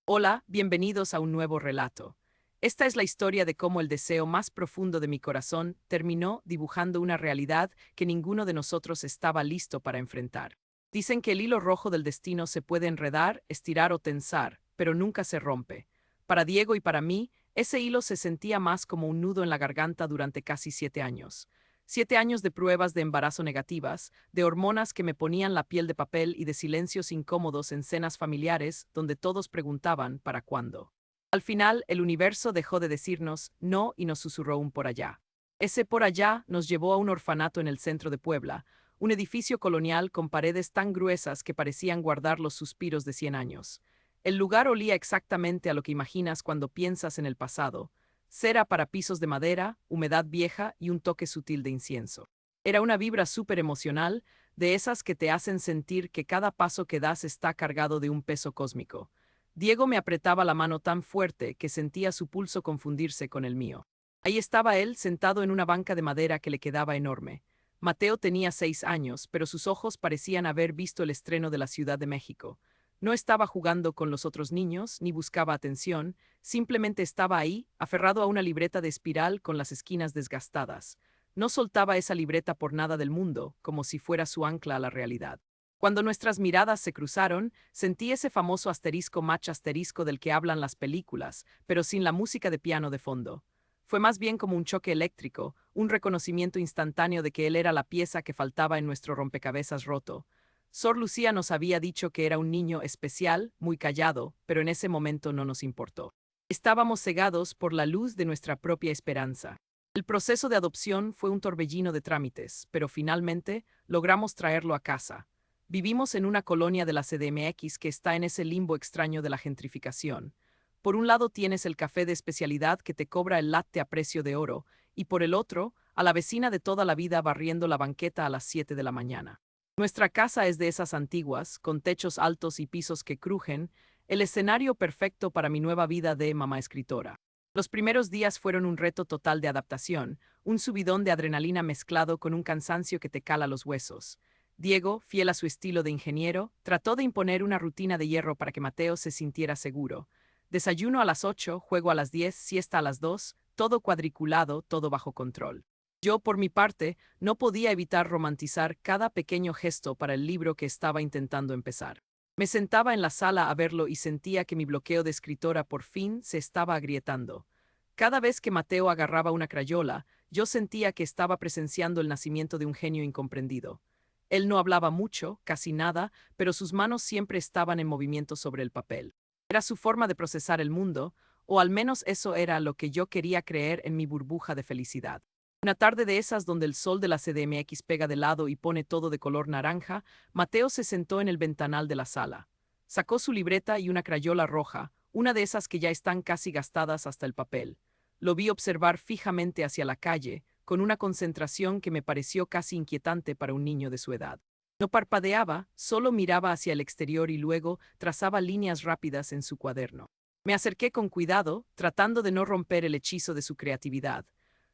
Hola, bienvenidos a un nuevo relato. Esta es la historia de cómo el deseo más profundo de mi corazón terminó dibujando una realidad que ninguno de nosotros estaba listo para enfrentar. Dicen que el hilo rojo del destino se puede enredar, estirar o tensar, pero nunca se rompe. Para Diego y para mí, ese hilo se sentía más como un nudo en la garganta durante casi 7 años. 7 años de pruebas de embarazo negativas, de hormonas que me ponían la piel de papel y de silencios incómodos en cenas familiares donde todos preguntaban ¿para cuándo? Al final, el universo dejó de decirnos no y nos susurró un por allá. Ese por allá nos llevó a un orfanato en el centro de Puebla, un edificio colonial con paredes tan gruesas que parecían guardar los suspiros de 100 años. El lugar olía exactamente a lo que imaginas cuando piensas en el pasado: cera para pisos de madera, humedad vieja y un toque sutil de incienso. Era una vibra súper emocional, de esas que te hacen sentir que cada paso que das está cargado de un peso cósmico. Diego me apretaba la mano tan fuerte que sentía su pulso confundirse con el mío. Ahí estaba él, sentado en una banca de madera que le quedaba enorme. Mateo tenía 6 años, pero sus ojos parecían haber visto el estreno de la Ciudad de México. No estaba jugando con los otros niños, ni buscaba atención, simplemente estaba ahí, aferrado a una libreta de espiral con las esquinas desgastadas. No soltaba esa libreta por nada del mundo, como si fuera su ancla a la realidad. Cuando nuestras miradas se cruzaron, sentí ese famoso asterisco match asterisco del que hablan las películas, pero sin la música de piano de fondo. Fue más bien como un choque eléctrico, un reconocimiento instantáneo de que él era la pieza que faltaba en nuestro rompecabezas roto. Sor Lucía nos había dicho que era un niño especial, muy callado, pero en ese momento no nos importó. Estábamos cegados por la luz de nuestra propia esperanza. El proceso de adopción fue un torbellino de trámites, pero finalmente logramos traerlo a casa. Vivimos en una colonia de la CDMX que está en ese limbo extraño de la gentrificación. Por un lado tienes el café de especialidad que te cobra el latte a precio de oro, y por el otro, a la vecina de toda la vida barriendo la banqueta a las 7 de la mañana. Nuestra casa es de esas antiguas, con techos altos y pisos que crujen, el escenario perfecto para mi nueva vida de mamá escritora. Los primeros días fueron un reto total de adaptación, un subidón de adrenalina mezclado con un cansancio que te cala los huesos. Diego, fiel a su estilo de ingeniero, trató de imponer una rutina de hierro para que Mateo se sintiera seguro. Desayuno a las 8, juego a las 10, siesta a las 2, todo cuadriculado, todo bajo control. Yo, por mi parte, no podía evitar romantizar cada pequeño gesto para el libro que estaba intentando empezar. Me sentaba en la sala a verlo y sentía que mi bloqueo de escritora por fin se estaba agrietando. Cada vez que Mateo agarraba una crayola, yo sentía que estaba presenciando el nacimiento de un genio incomprendido. Él no hablaba mucho, casi nada, pero sus manos siempre estaban en movimiento sobre el papel. Era su forma de procesar el mundo, o al menos eso era lo que yo quería creer en mi burbuja de felicidad. Una tarde de esas donde el sol de la CDMX pega de lado y pone todo de color naranja, Mateo se sentó en el ventanal de la sala. Sacó su libreta y una crayola roja, una de esas que ya están casi gastadas hasta el papel. Lo vi observar fijamente hacia la calle, con una concentración que me pareció casi inquietante para un niño de su edad. No parpadeaba, solo miraba hacia el exterior y luego trazaba líneas rápidas en su cuaderno. Me acerqué con cuidado, tratando de no romper el hechizo de su creatividad.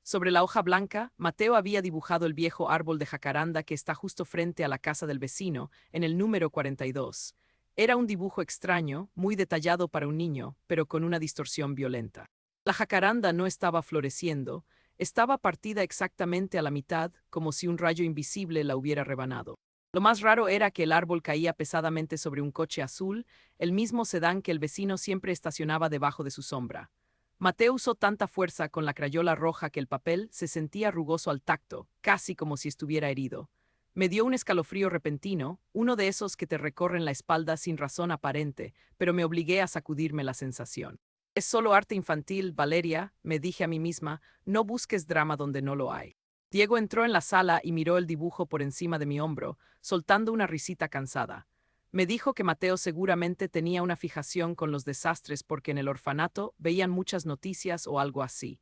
Sobre la hoja blanca, Mateo había dibujado el viejo árbol de jacaranda que está justo frente a la casa del vecino, en el número 42. Era un dibujo extraño, muy detallado para un niño, pero con una distorsión violenta. La jacaranda no estaba floreciendo, estaba partida exactamente a la mitad, como si un rayo invisible la hubiera rebanado. Lo más raro era que el árbol caía pesadamente sobre un coche azul, el mismo sedán que el vecino siempre estacionaba debajo de su sombra. Mateo usó tanta fuerza con la crayola roja que el papel se sentía rugoso al tacto, casi como si estuviera herido. Me dio un escalofrío repentino, uno de esos que te recorren la espalda sin razón aparente, pero me obligué a sacudirme la sensación. Es solo arte infantil, Valeria, me dije a mí misma, no busques drama donde no lo hay. Diego entró en la sala y miró el dibujo por encima de mi hombro, soltando una risita cansada. Me dijo que Mateo seguramente tenía una fijación con los desastres porque en el orfanato veían muchas noticias o algo así.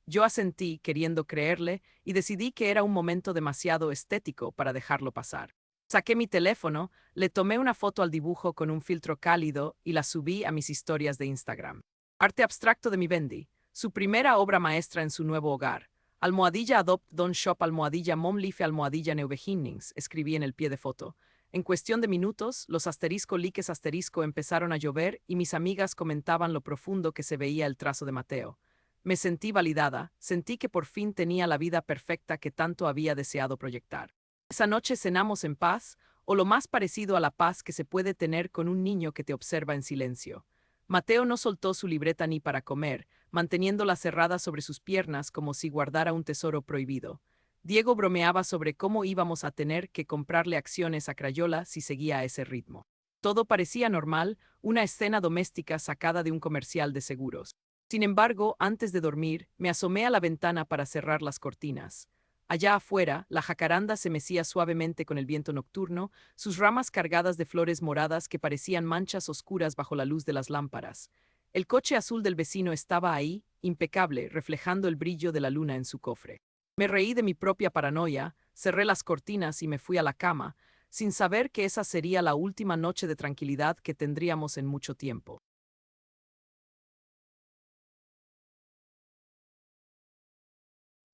Yo asentí, queriendo creerle, y decidí que era un momento demasiado estético para dejarlo pasar. Saqué mi teléfono, le tomé una foto al dibujo con un filtro cálido y la subí a mis historias de Instagram. Arte abstracto de mi Bendy, su primera obra maestra en su nuevo hogar. Almohadilla Adopt Don Shop almohadilla Momlife almohadilla Neubeginnings, escribí en el pie de foto. En cuestión de minutos, los asterisco liques asterisco empezaron a llover y mis amigas comentaban lo profundo que se veía el trazo de Mateo. Me sentí validada, sentí que por fin tenía la vida perfecta que tanto había deseado proyectar. Esa noche cenamos en paz, o lo más parecido a la paz que se puede tener con un niño que te observa en silencio. Mateo no soltó su libreta ni para comer, manteniéndola cerrada sobre sus piernas como si guardara un tesoro prohibido. Diego bromeaba sobre cómo íbamos a tener que comprarle acciones a Crayola si seguía a ese ritmo. Todo parecía normal, una escena doméstica sacada de un comercial de seguros. Sin embargo, antes de dormir, me asomé a la ventana para cerrar las cortinas. Allá afuera, la jacaranda se mecía suavemente con el viento nocturno, sus ramas cargadas de flores moradas que parecían manchas oscuras bajo la luz de las lámparas. El coche azul del vecino estaba ahí, impecable, reflejando el brillo de la luna en su cofre. Me reí de mi propia paranoia, cerré las cortinas y me fui a la cama, sin saber que esa sería la última noche de tranquilidad que tendríamos en mucho tiempo.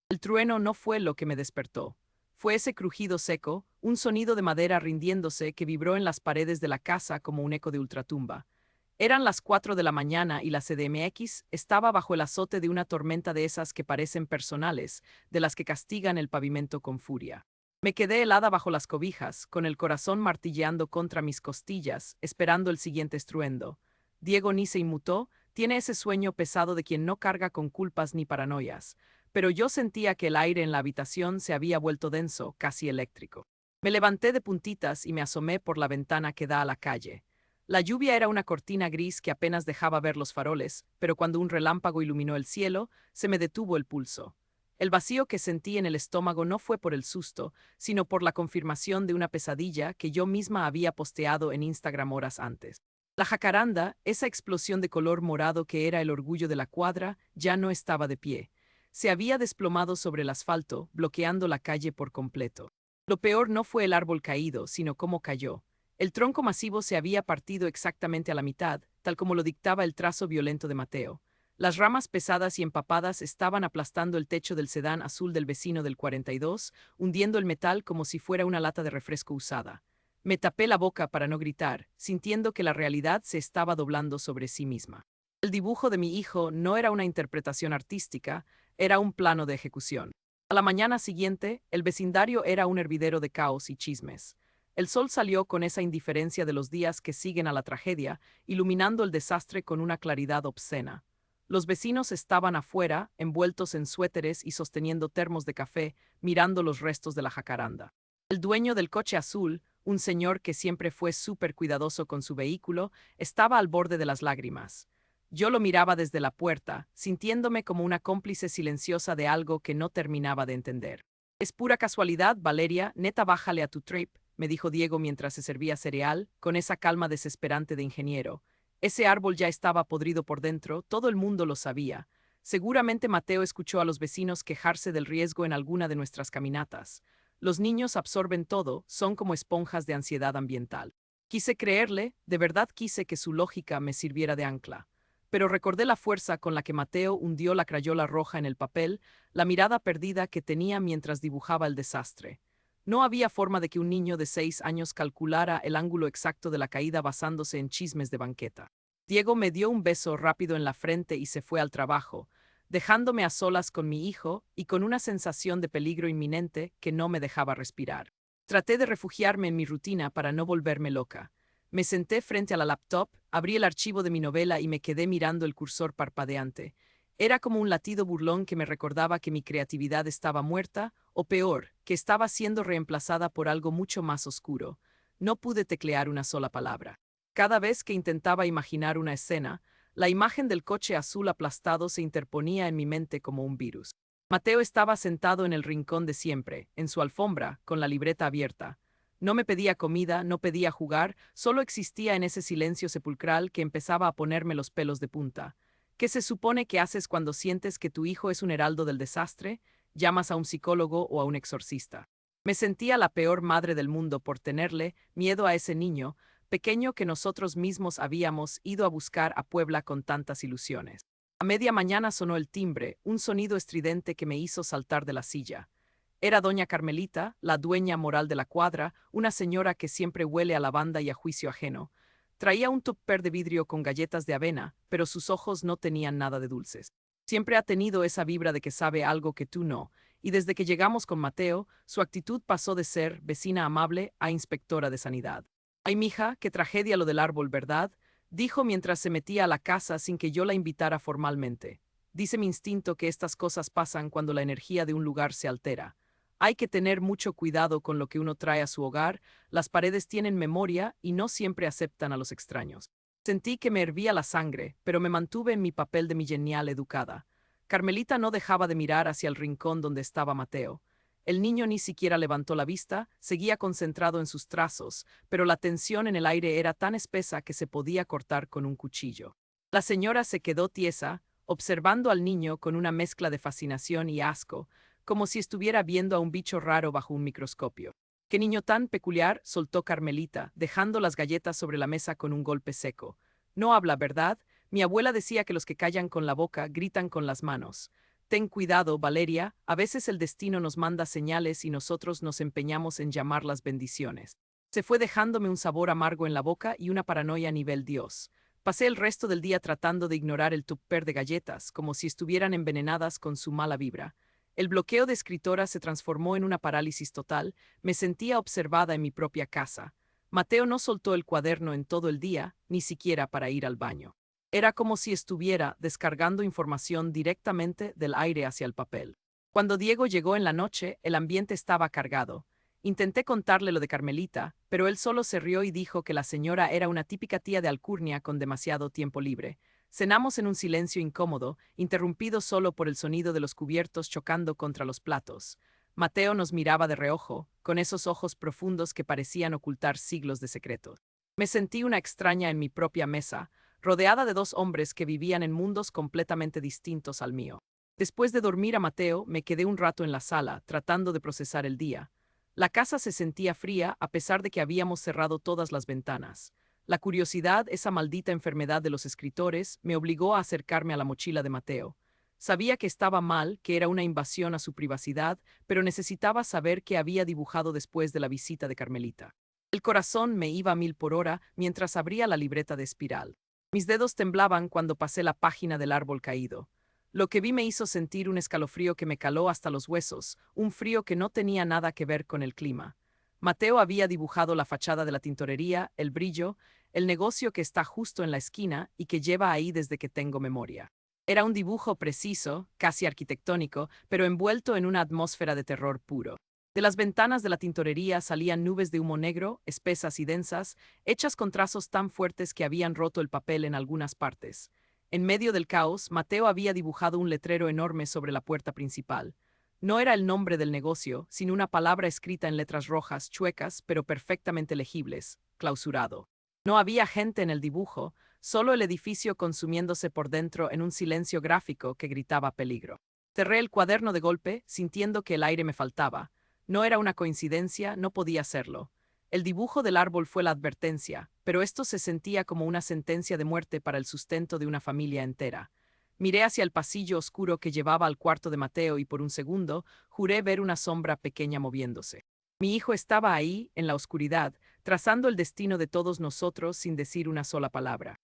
El trueno no fue lo que me despertó. Fue ese crujido seco, un sonido de madera rindiéndose que vibró en las paredes de la casa como un eco de ultratumba. Eran las 4 de la mañana y la CDMX estaba bajo el azote de una tormenta de esas que parecen personales, de las que castigan el pavimento con furia. Me quedé helada bajo las cobijas, con el corazón martilleando contra mis costillas, esperando el siguiente estruendo. Diego ni se inmutó, tiene ese sueño pesado de quien no carga con culpas ni paranoias, pero yo sentía que el aire en la habitación se había vuelto denso, casi eléctrico. Me levanté de puntitas y me asomé por la ventana que da a la calle. La lluvia era una cortina gris que apenas dejaba ver los faroles, pero cuando un relámpago iluminó el cielo, se me detuvo el pulso. El vacío que sentí en el estómago no fue por el susto, sino por la confirmación de una pesadilla que yo misma había posteado en Instagram horas antes. La jacaranda, esa explosión de color morado que era el orgullo de la cuadra, ya no estaba de pie. Se había desplomado sobre el asfalto, bloqueando la calle por completo. Lo peor no fue el árbol caído, sino cómo cayó. El tronco masivo se había partido exactamente a la mitad, tal como lo dictaba el trazo violento de Mateo. Las ramas pesadas y empapadas estaban aplastando el techo del sedán azul del vecino del 42, hundiendo el metal como si fuera una lata de refresco usada. Me tapé la boca para no gritar, sintiendo que la realidad se estaba doblando sobre sí misma. El dibujo de mi hijo no era una interpretación artística, era un plano de ejecución. A la mañana siguiente, el vecindario era un hervidero de caos y chismes. El sol salió con esa indiferencia de los días que siguen a la tragedia, iluminando el desastre con una claridad obscena. Los vecinos estaban afuera, envueltos en suéteres y sosteniendo termos de café, mirando los restos de la jacaranda. El dueño del coche azul, un señor que siempre fue súper cuidadoso con su vehículo, estaba al borde de las lágrimas. Yo lo miraba desde la puerta, sintiéndome como una cómplice silenciosa de algo que no terminaba de entender. Es pura casualidad, Valeria, neta bájale a tu trip, me dijo Diego mientras se servía cereal, con esa calma desesperante de ingeniero. Ese árbol ya estaba podrido por dentro, todo el mundo lo sabía. Seguramente Mateo escuchó a los vecinos quejarse del riesgo en alguna de nuestras caminatas. Los niños absorben todo, son como esponjas de ansiedad ambiental. Quise creerle, de verdad quise que su lógica me sirviera de ancla. Pero recordé la fuerza con la que Mateo hundió la crayola roja en el papel, la mirada perdida que tenía mientras dibujaba el desastre. No había forma de que un niño de 6 años calculara el ángulo exacto de la caída basándose en chismes de banqueta. Diego me dio un beso rápido en la frente y se fue al trabajo, dejándome a solas con mi hijo y con una sensación de peligro inminente que no me dejaba respirar. Traté de refugiarme en mi rutina para no volverme loca. Me senté frente a la laptop, abrí el archivo de mi novela y me quedé mirando el cursor parpadeante. Era como un latido burlón que me recordaba que mi creatividad estaba muerta, o peor, que estaba siendo reemplazada por algo mucho más oscuro. No pude teclear una sola palabra. Cada vez que intentaba imaginar una escena, la imagen del coche azul aplastado se interponía en mi mente como un virus. Mateo estaba sentado en el rincón de siempre, en su alfombra, con la libreta abierta. No me pedía comida, no pedía jugar, solo existía en ese silencio sepulcral que empezaba a ponerme los pelos de punta. ¿Qué se supone que haces cuando sientes que tu hijo es un heraldo del desastre? ¿Llamas a un psicólogo o a un exorcista? Me sentía la peor madre del mundo por tenerle miedo a ese niño, pequeño que nosotros mismos habíamos ido a buscar a Puebla con tantas ilusiones. A media mañana sonó el timbre, un sonido estridente que me hizo saltar de la silla. Era doña Carmelita, la dueña moral de la cuadra, una señora que siempre huele a lavanda y a juicio ajeno. Traía un tupper de vidrio con galletas de avena, pero sus ojos no tenían nada de dulces. Siempre ha tenido esa vibra de que sabe algo que tú no, y desde que llegamos con Mateo, su actitud pasó de ser vecina amable a inspectora de sanidad. Ay, mija, qué tragedia lo del árbol, ¿verdad? Dijo mientras se metía a la casa sin que yo la invitara formalmente. Dice mi instinto que estas cosas pasan cuando la energía de un lugar se altera. Hay que tener mucho cuidado con lo que uno trae a su hogar, las paredes tienen memoria y no siempre aceptan a los extraños. Sentí que me hervía la sangre, pero me mantuve en mi papel de mi genial educada. Carmelita no dejaba de mirar hacia el rincón donde estaba Mateo. El niño ni siquiera levantó la vista, seguía concentrado en sus trazos, pero la tensión en el aire era tan espesa que se podía cortar con un cuchillo. La señora se quedó tiesa, observando al niño con una mezcla de fascinación y asco, como si estuviera viendo a un bicho raro bajo un microscopio. «¡Qué niño tan peculiar!», soltó Carmelita, dejando las galletas sobre la mesa con un golpe seco. «No habla, ¿verdad? Mi abuela decía que los que callan con la boca gritan con las manos. Ten cuidado, Valeria, a veces el destino nos manda señales y nosotros nos empeñamos en llamarlas bendiciones». Se fue dejándome un sabor amargo en la boca y una paranoia a nivel Dios. Pasé el resto del día tratando de ignorar el tupper de galletas, como si estuvieran envenenadas con su mala vibra. El bloqueo de escritora se transformó en una parálisis total, me sentía observada en mi propia casa. Mateo no soltó el cuaderno en todo el día, ni siquiera para ir al baño. Era como si estuviera descargando información directamente del aire hacia el papel. Cuando Diego llegó en la noche, el ambiente estaba cargado. Intenté contarle lo de Carmelita, pero él solo se rió y dijo que la señora era una típica tía de alcurnia con demasiado tiempo libre. Cenamos en un silencio incómodo, interrumpido solo por el sonido de los cubiertos chocando contra los platos. Mateo nos miraba de reojo, con esos ojos profundos que parecían ocultar siglos de secretos. Me sentí una extraña en mi propia mesa, rodeada de dos hombres que vivían en mundos completamente distintos al mío. Después de dormir a Mateo, me quedé un rato en la sala, tratando de procesar el día. La casa se sentía fría a pesar de que habíamos cerrado todas las ventanas. La curiosidad, esa maldita enfermedad de los escritores, me obligó a acercarme a la mochila de Mateo. Sabía que estaba mal, que era una invasión a su privacidad, pero necesitaba saber qué había dibujado después de la visita de Carmelita. El corazón me iba a 1000 por hora mientras abría la libreta de espiral. Mis dedos temblaban cuando pasé la página del árbol caído. Lo que vi me hizo sentir un escalofrío que me caló hasta los huesos, un frío que no tenía nada que ver con el clima. Mateo había dibujado la fachada de la tintorería, el brillo, el negocio que está justo en la esquina y que lleva ahí desde que tengo memoria. Era un dibujo preciso, casi arquitectónico, pero envuelto en una atmósfera de terror puro. De las ventanas de la tintorería salían nubes de humo negro, espesas y densas, hechas con trazos tan fuertes que habían roto el papel en algunas partes. En medio del caos, Mateo había dibujado un letrero enorme sobre la puerta principal. No era el nombre del negocio, sino una palabra escrita en letras rojas, chuecas, pero perfectamente legibles: clausurado. No había gente en el dibujo, solo el edificio consumiéndose por dentro en un silencio gráfico que gritaba peligro. Cerré el cuaderno de golpe, sintiendo que el aire me faltaba. No era una coincidencia, no podía serlo. El dibujo del árbol fue la advertencia, pero esto se sentía como una sentencia de muerte para el sustento de una familia entera. Miré hacia el pasillo oscuro que llevaba al cuarto de Mateo y por un segundo juré ver una sombra pequeña moviéndose. Mi hijo estaba ahí, en la oscuridad, trazando el destino de todos nosotros sin decir una sola palabra.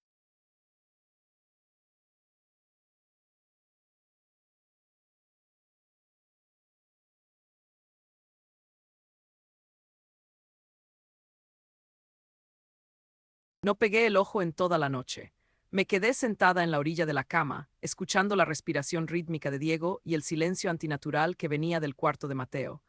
No pegué el ojo en toda la noche. Me quedé sentada en la orilla de la cama, escuchando la respiración rítmica de Diego y el silencio antinatural que venía del cuarto de Mateo.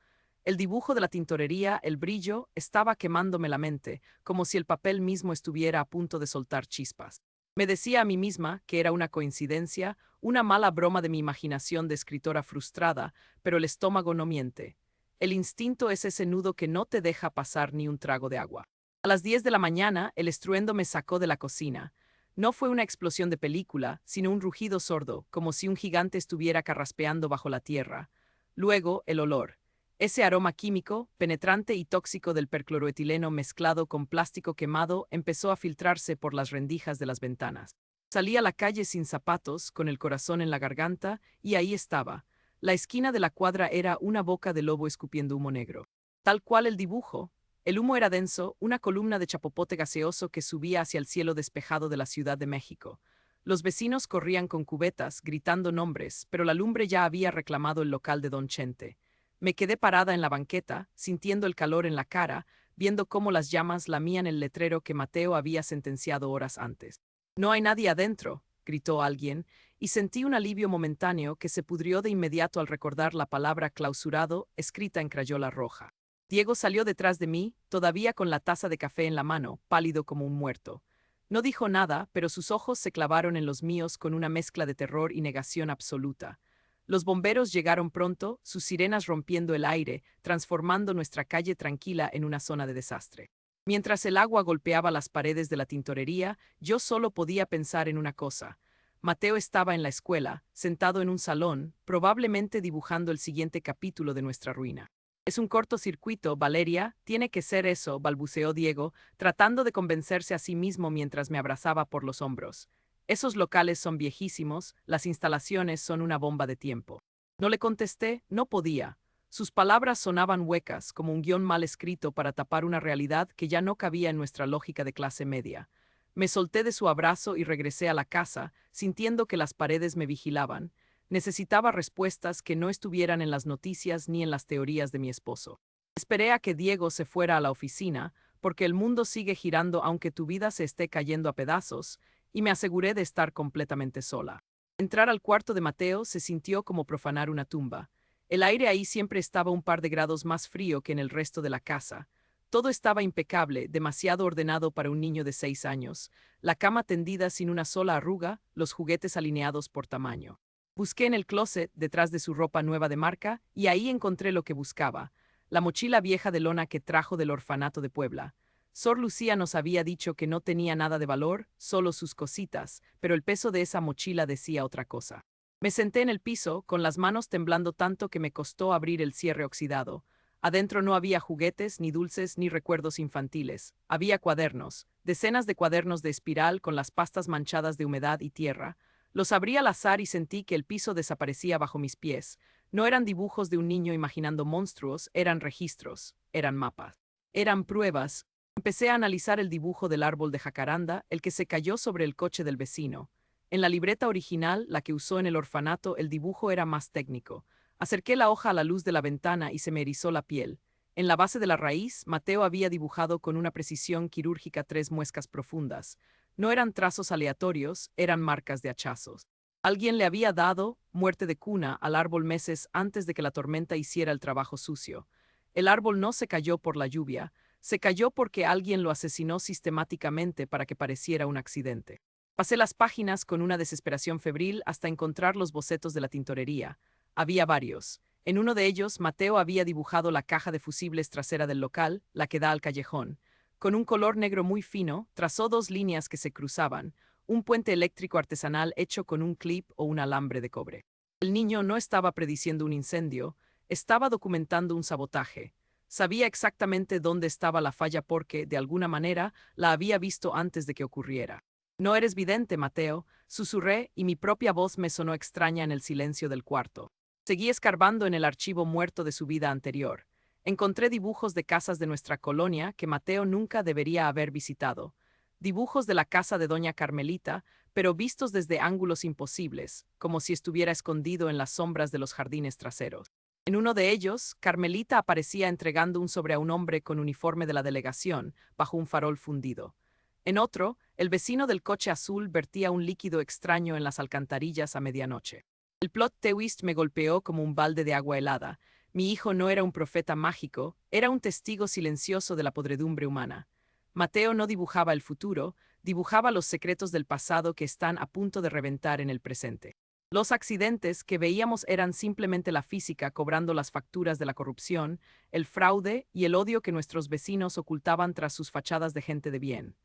El dibujo de la tintorería, el brillo, estaba quemándome la mente, como si el papel mismo estuviera a punto de soltar chispas. Me decía a mí misma que era una coincidencia, una mala broma de mi imaginación de escritora frustrada, pero el estómago no miente. El instinto es ese nudo que no te deja pasar ni un trago de agua. A las 10 de la mañana, el estruendo me sacó de la cocina. No fue una explosión de película, sino un rugido sordo, como si un gigante estuviera carraspeando bajo la tierra. Luego, el olor. Ese aroma químico, penetrante y tóxico del percloroetileno mezclado con plástico quemado empezó a filtrarse por las rendijas de las ventanas. Salí a la calle sin zapatos, con el corazón en la garganta, y ahí estaba. La esquina de la cuadra era una boca de lobo escupiendo humo negro. Tal cual el dibujo. El humo era denso, una columna de chapopote gaseoso que subía hacia el cielo despejado de la Ciudad de México. Los vecinos corrían con cubetas, gritando nombres, pero la lumbre ya había reclamado el local de Don Chente. Me quedé parada en la banqueta, sintiendo el calor en la cara, viendo cómo las llamas lamían el letrero que Mateo había sentenciado horas antes. «No hay nadie adentro», gritó alguien, y sentí un alivio momentáneo que se pudrió de inmediato al recordar la palabra clausurado escrita en crayola roja. Diego salió detrás de mí, todavía con la taza de café en la mano, pálido como un muerto. No dijo nada, pero sus ojos se clavaron en los míos con una mezcla de terror y negación absoluta. Los bomberos llegaron pronto, sus sirenas rompiendo el aire, transformando nuestra calle tranquila en una zona de desastre. Mientras el agua golpeaba las paredes de la tintorería, yo solo podía pensar en una cosa. Mateo estaba en la escuela, sentado en un salón, probablemente dibujando el siguiente capítulo de nuestra ruina. «Es un cortocircuito, Valeria, tiene que ser eso», balbuceó Diego, tratando de convencerse a sí mismo mientras me abrazaba por los hombros. «Esos locales son viejísimos, las instalaciones son una bomba de tiempo». No le contesté, no podía. Sus palabras sonaban huecas, como un guión mal escrito para tapar una realidad que ya no cabía en nuestra lógica de clase media. Me solté de su abrazo y regresé a la casa, sintiendo que las paredes me vigilaban. Necesitaba respuestas que no estuvieran en las noticias ni en las teorías de mi esposo. Esperé a que Diego se fuera a la oficina, porque el mundo sigue girando aunque tu vida se esté cayendo a pedazos, y me aseguré de estar completamente sola. Entrar al cuarto de Mateo se sintió como profanar una tumba. El aire ahí siempre estaba un par de grados más frío que en el resto de la casa. Todo estaba impecable, demasiado ordenado para un niño de 6 años, la cama tendida sin una sola arruga, los juguetes alineados por tamaño. Busqué en el closet, detrás de su ropa nueva de marca, y ahí encontré lo que buscaba, la mochila vieja de lona que trajo del orfanato de Puebla. Sor Lucía nos había dicho que no tenía nada de valor, solo sus cositas, pero el peso de esa mochila decía otra cosa. Me senté en el piso, con las manos temblando tanto que me costó abrir el cierre oxidado. Adentro no había juguetes, ni dulces, ni recuerdos infantiles. Había cuadernos, decenas de cuadernos de espiral con las pastas manchadas de humedad y tierra. Los abrí al azar y sentí que el piso desaparecía bajo mis pies. No eran dibujos de un niño imaginando monstruos, eran registros, eran mapas. Eran pruebas. Empecé a analizar el dibujo del árbol de jacaranda, el que se cayó sobre el coche del vecino. En la libreta original, la que usó en el orfanato, el dibujo era más técnico. Acerqué la hoja a la luz de la ventana y se me erizó la piel. En la base de la raíz, Mateo había dibujado con una precisión quirúrgica 3 muescas profundas. No eran trazos aleatorios, eran marcas de hachazos. Alguien le había dado muerte de cuna al árbol meses antes de que la tormenta hiciera el trabajo sucio. El árbol no se cayó por la lluvia, se cayó porque alguien lo asesinó sistemáticamente para que pareciera un accidente. Pasé las páginas con una desesperación febril hasta encontrar los bocetos de la tintorería. Había varios. En uno de ellos, Mateo había dibujado la caja de fusibles trasera del local, la que da al callejón. Con un color negro muy fino, trazó 2 líneas que se cruzaban, un puente eléctrico artesanal hecho con un clip o un alambre de cobre. El niño no estaba prediciendo un incendio, estaba documentando un sabotaje. Sabía exactamente dónde estaba la falla porque, de alguna manera, la había visto antes de que ocurriera. «No eres vidente, Mateo», susurré, y mi propia voz me sonó extraña en el silencio del cuarto. Seguí escarbando en el archivo muerto de su vida anterior. Encontré dibujos de casas de nuestra colonia que Mateo nunca debería haber visitado. Dibujos de la casa de doña Carmelita, pero vistos desde ángulos imposibles, como si estuviera escondido en las sombras de los jardines traseros. En uno de ellos, Carmelita aparecía entregando un sobre a un hombre con uniforme de la delegación, bajo un farol fundido. En otro, el vecino del coche azul vertía un líquido extraño en las alcantarillas a medianoche. El plot twist me golpeó como un balde de agua helada. Mi hijo no era un profeta mágico, era un testigo silencioso de la podredumbre humana. Mateo no dibujaba el futuro, dibujaba los secretos del pasado que están a punto de reventar en el presente. Los accidentes que veíamos eran simplemente la física cobrando las facturas de la corrupción, el fraude y el odio que nuestros vecinos ocultaban tras sus fachadas de gente de bien.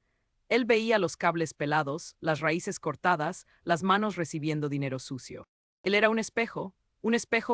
Él veía los cables pelados, las raíces cortadas, las manos recibiendo dinero sucio. Él era un espejo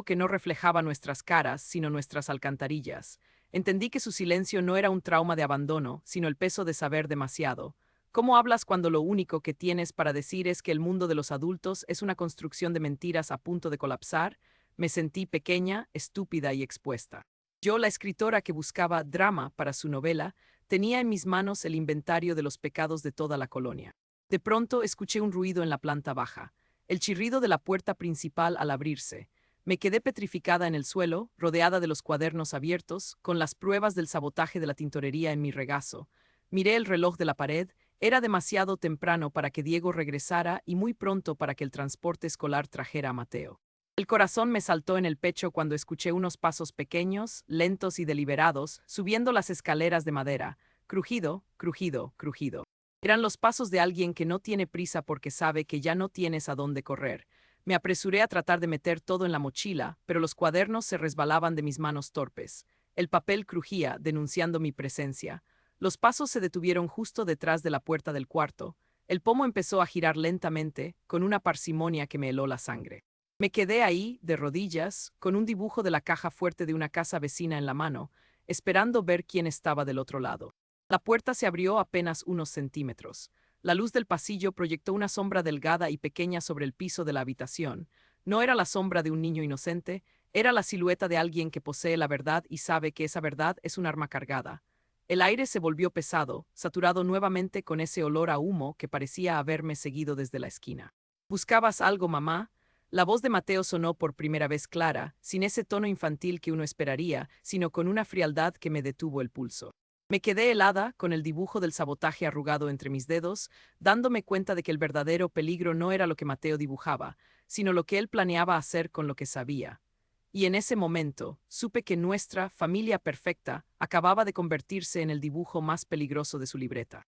que no reflejaba nuestras caras, sino nuestras alcantarillas. Entendí que su silencio no era un trauma de abandono, sino el peso de saber demasiado. ¿Cómo hablas cuando lo único que tienes para decir es que el mundo de los adultos es una construcción de mentiras a punto de colapsar? Me sentí pequeña, estúpida y expuesta. Yo, la escritora que buscaba drama para su novela, tenía en mis manos el inventario de los pecados de toda la colonia. De pronto escuché un ruido en la planta baja, el chirrido de la puerta principal al abrirse. Me quedé petrificada en el suelo, rodeada de los cuadernos abiertos, con las pruebas del sabotaje de la tintorería en mi regazo. Miré el reloj de la pared. Era demasiado temprano para que Diego regresara y muy pronto para que el transporte escolar trajera a Mateo. El corazón me saltó en el pecho cuando escuché unos pasos pequeños, lentos y deliberados, subiendo las escaleras de madera. Crujido, crujido, crujido. Eran los pasos de alguien que no tiene prisa porque sabe que ya no tienes a dónde correr. Me apresuré a tratar de meter todo en la mochila, pero los cuadernos se resbalaban de mis manos torpes. El papel crujía, denunciando mi presencia. Los pasos se detuvieron justo detrás de la puerta del cuarto. El pomo empezó a girar lentamente, con una parsimonia que me heló la sangre. Me quedé ahí, de rodillas, con un dibujo de la caja fuerte de una casa vecina en la mano, esperando ver quién estaba del otro lado. La puerta se abrió apenas unos centímetros. La luz del pasillo proyectó una sombra delgada y pequeña sobre el piso de la habitación. No era la sombra de un niño inocente, era la silueta de alguien que posee la verdad y sabe que esa verdad es un arma cargada. El aire se volvió pesado, saturado nuevamente con ese olor a humo que parecía haberme seguido desde la esquina. ¿Buscabas algo, mamá? La voz de Mateo sonó por primera vez clara, sin ese tono infantil que uno esperaría, sino con una frialdad que me detuvo el pulso. Me quedé helada, con el dibujo del sabotaje arrugado entre mis dedos, dándome cuenta de que el verdadero peligro no era lo que Mateo dibujaba, sino lo que él planeaba hacer con lo que sabía. Y en ese momento, supe que nuestra familia perfecta acababa de convertirse en el dibujo más peligroso de su libreta.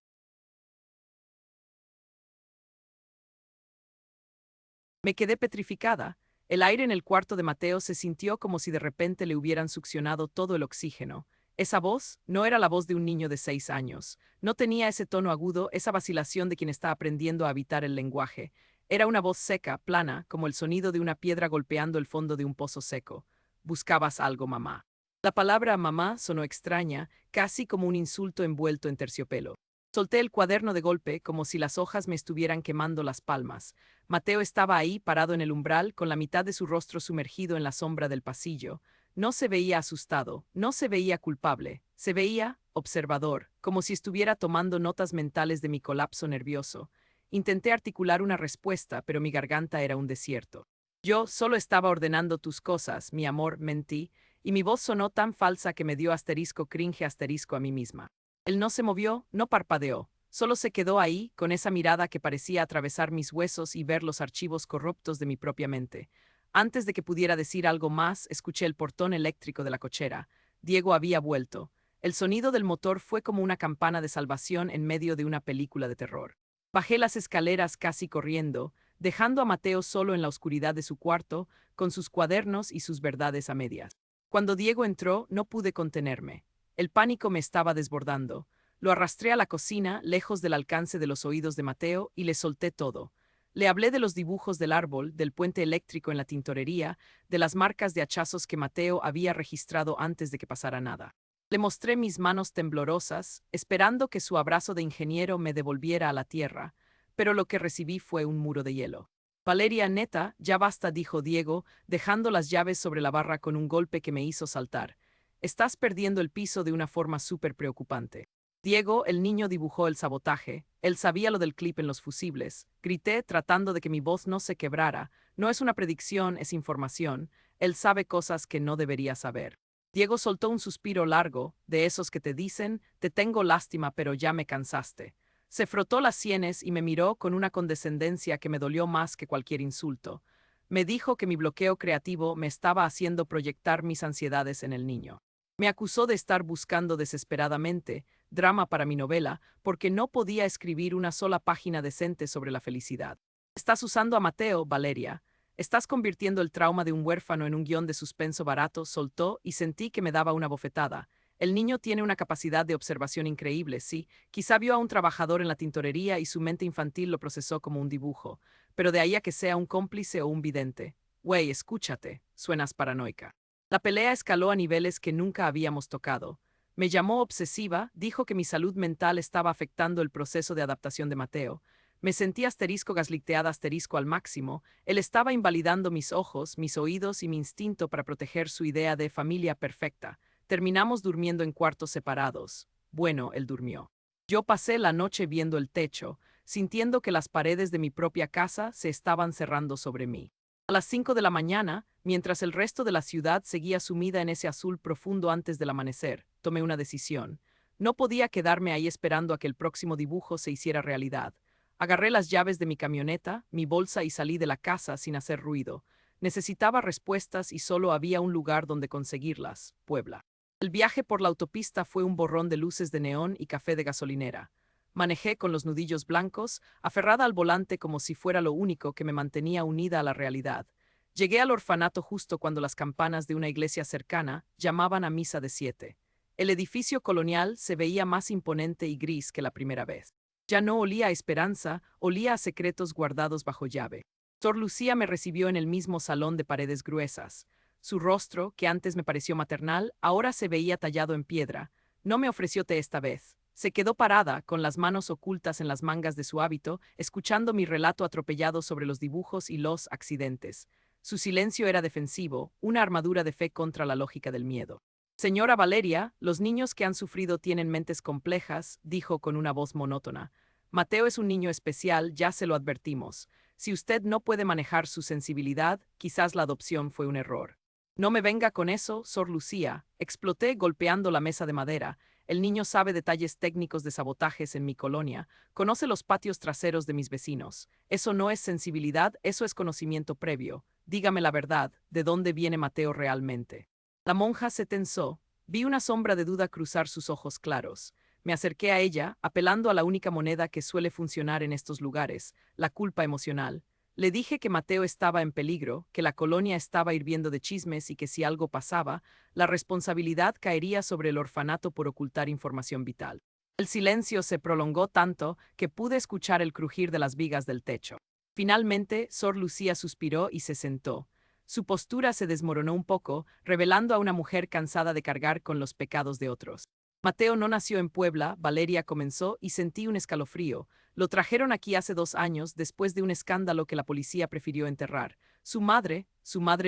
Me quedé petrificada. El aire en el cuarto de Mateo se sintió como si de repente le hubieran succionado todo el oxígeno. Esa voz no era la voz de un niño de 6 años. No tenía ese tono agudo, esa vacilación de quien está aprendiendo a habitar el lenguaje. Era una voz seca, plana, como el sonido de una piedra golpeando el fondo de un pozo seco. Buscabas algo, mamá. La palabra mamá sonó extraña, casi como un insulto envuelto en terciopelo. Solté el cuaderno de golpe, como si las hojas me estuvieran quemando las palmas. Mateo estaba ahí, parado en el umbral, con la mitad de su rostro sumergido en la sombra del pasillo. No se veía asustado, no se veía culpable, se veía observador, como si estuviera tomando notas mentales de mi colapso nervioso. Intenté articular una respuesta, pero mi garganta era un desierto. Yo solo estaba ordenando tus cosas, mi amor, mentí, y mi voz sonó tan falsa que me dio asterisco cringe asterisco a mí misma. Él no se movió, no parpadeó, solo se quedó ahí, con esa mirada que parecía atravesar mis huesos y ver los archivos corruptos de mi propia mente. Antes de que pudiera decir algo más, escuché el portón eléctrico de la cochera. Diego había vuelto. El sonido del motor fue como una campana de salvación en medio de una película de terror. Bajé las escaleras casi corriendo, dejando a Mateo solo en la oscuridad de su cuarto, con sus cuadernos y sus verdades a medias. Cuando Diego entró, no pude contenerme. El pánico me estaba desbordando. Lo arrastré a la cocina, lejos del alcance de los oídos de Mateo, y le solté todo. Le hablé de los dibujos del árbol, del puente eléctrico en la tintorería, de las marcas de hachazos que Mateo había registrado antes de que pasara nada. Le mostré mis manos temblorosas, esperando que su abrazo de ingeniero me devolviera a la tierra, pero lo que recibí fue un muro de hielo. Valeria, neta, ya basta, dijo Diego, dejando las llaves sobre la barra con un golpe que me hizo saltar. Estás perdiendo el piso de una forma súper preocupante. Diego, el niño, dibujó el sabotaje. Él sabía lo del clip en los fusibles. Grité, tratando de que mi voz no se quebrara. No es una predicción, es información. Él sabe cosas que no debería saber. Diego soltó un suspiro largo, de esos que te dicen, te tengo lástima, pero ya me cansaste. Se frotó las sienes y me miró con una condescendencia que me dolió más que cualquier insulto. Me dijo que mi bloqueo creativo me estaba haciendo proyectar mis ansiedades en el niño. Me acusó de estar buscando desesperadamente drama para mi novela porque no podía escribir una sola página decente sobre la felicidad. Estás usando a Mateo, Valeria. Estás convirtiendo el trauma de un huérfano en un guión de suspenso barato, soltó y sentí que me daba una bofetada. El niño tiene una capacidad de observación increíble, sí. Quizá vio a un trabajador en la tintorería y su mente infantil lo procesó como un dibujo. Pero de ahí a que sea un cómplice o un vidente. Güey, escúchate, suenas paranoica. La pelea escaló a niveles que nunca habíamos tocado. Me llamó obsesiva, dijo que mi salud mental estaba afectando el proceso de adaptación de Mateo. Me sentí asterisco gasliteada asterisco al máximo. Él estaba invalidando mis ojos, mis oídos y mi instinto para proteger su idea de familia perfecta. Terminamos durmiendo en cuartos separados. Bueno, él durmió. Yo pasé la noche viendo el techo, sintiendo que las paredes de mi propia casa se estaban cerrando sobre mí. A las 5 de la mañana, mientras el resto de la ciudad seguía sumida en ese azul profundo antes del amanecer, tomé una decisión. No podía quedarme ahí esperando a que el próximo dibujo se hiciera realidad. Agarré las llaves de mi camioneta, mi bolsa y salí de la casa sin hacer ruido. Necesitaba respuestas y solo había un lugar donde conseguirlas: Puebla. El viaje por la autopista fue un borrón de luces de neón y café de gasolinera. Manejé con los nudillos blancos, aferrada al volante como si fuera lo único que me mantenía unida a la realidad. Llegué al orfanato justo cuando las campanas de una iglesia cercana llamaban a misa de 7. El edificio colonial se veía más imponente y gris que la primera vez. Ya no olía a esperanza, olía a secretos guardados bajo llave. Sor Lucía me recibió en el mismo salón de paredes gruesas. Su rostro, que antes me pareció maternal, ahora se veía tallado en piedra. No me ofreció té esta vez. Se quedó parada, con las manos ocultas en las mangas de su hábito, escuchando mi relato atropellado sobre los dibujos y los accidentes. Su silencio era defensivo, una armadura de fe contra la lógica del miedo. Señora Valeria, los niños que han sufrido tienen mentes complejas, dijo con una voz monótona. Mateo es un niño especial, ya se lo advertimos. Si usted no puede manejar su sensibilidad, quizás la adopción fue un error. No me venga con eso, Sor Lucía, exploté golpeando la mesa de madera. El niño sabe detalles técnicos de sabotajes en mi colonia, conoce los patios traseros de mis vecinos. Eso no es sensibilidad, eso es conocimiento previo. Dígame la verdad, ¿de dónde viene Mateo realmente? La monja se tensó, vi una sombra de duda cruzar sus ojos claros. Me acerqué a ella, apelando a la única moneda que suele funcionar en estos lugares, la culpa emocional. Le dije que Mateo estaba en peligro, que la colonia estaba hirviendo de chismes y que si algo pasaba, la responsabilidad caería sobre el orfanato por ocultar información vital. El silencio se prolongó tanto que pude escuchar el crujir de las vigas del techo. Finalmente, Sor Lucía suspiró y se sentó. Su postura se desmoronó un poco, revelando a una mujer cansada de cargar con los pecados de otros. Mateo no nació en Puebla, Valeria comenzó, y sentí un escalofrío. Lo trajeron aquí hace 2 años, después de un escándalo que la policía prefirió enterrar. Su madre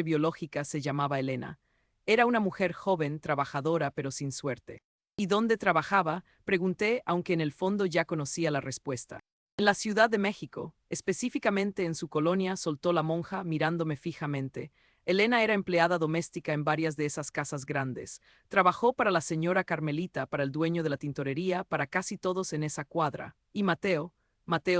biológica, se llamaba Elena. Era una mujer joven, trabajadora, pero sin suerte. ¿Y dónde trabajaba?, pregunté, aunque en el fondo ya conocía la respuesta. En la Ciudad de México, específicamente en su colonia, soltó la monja, mirándome fijamente. Elena era empleada doméstica en varias de esas casas grandes. Trabajó para la señora Carmelita, para el dueño de la tintorería, para casi todos en esa cuadra. Y Mateo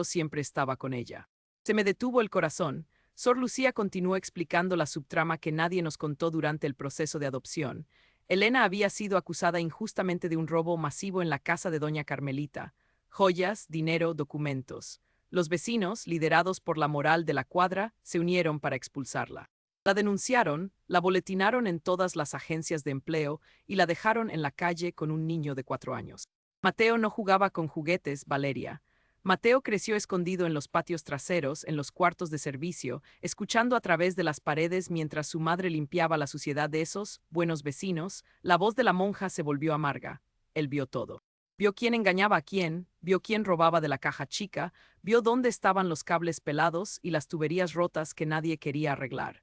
siempre estaba con ella. Se me detuvo el corazón. Sor Lucía continuó explicando la subtrama que nadie nos contó durante el proceso de adopción. Elena había sido acusada injustamente de un robo masivo en la casa de doña Carmelita. Joyas, dinero, documentos. Los vecinos, liderados por la moral de la cuadra, se unieron para expulsarla. La denunciaron, la boletinaron en todas las agencias de empleo y la dejaron en la calle con un niño de 4 años. Mateo no jugaba con juguetes, Valeria. Mateo creció escondido en los patios traseros, en los cuartos de servicio, escuchando a través de las paredes mientras su madre limpiaba la suciedad de esos buenos vecinos. La voz de la monja se volvió amarga. Él vio todo. Vio quién engañaba a quién, vio quién robaba de la caja chica, vio dónde estaban los cables pelados y las tuberías rotas que nadie quería arreglar.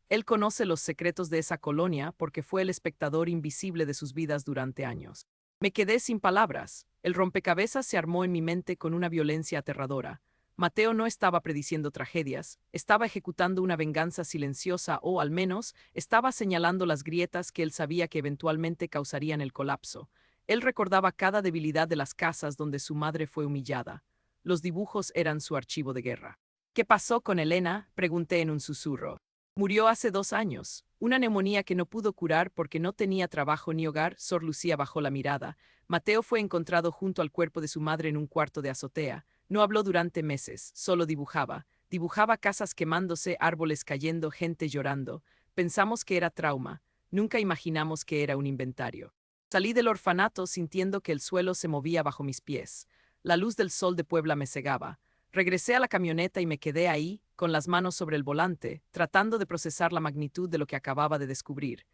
Él conoce los secretos de esa colonia porque fue el espectador invisible de sus vidas durante años. Me quedé sin palabras. El rompecabezas se armó en mi mente con una violencia aterradora. Mateo no estaba prediciendo tragedias, estaba ejecutando una venganza silenciosa o, al menos, estaba señalando las grietas que él sabía que eventualmente causarían el colapso. Él recordaba cada debilidad de las casas donde su madre fue humillada. Los dibujos eran su archivo de guerra. ¿Qué pasó con Elena?, pregunté en un susurro. Murió hace 2 años. Una neumonía que no pudo curar porque no tenía trabajo ni hogar. Sor Lucía bajó la mirada. Mateo fue encontrado junto al cuerpo de su madre en un cuarto de azotea. No habló durante meses, solo dibujaba. Dibujaba casas quemándose, árboles cayendo, gente llorando. Pensamos que era trauma. Nunca imaginamos que era un inventario. Salí del orfanato sintiendo que el suelo se movía bajo mis pies. La luz del sol de Puebla me cegaba. Regresé a la camioneta y me quedé ahí, con las manos sobre el volante, tratando de procesar la magnitud de lo que acababa de descubrir.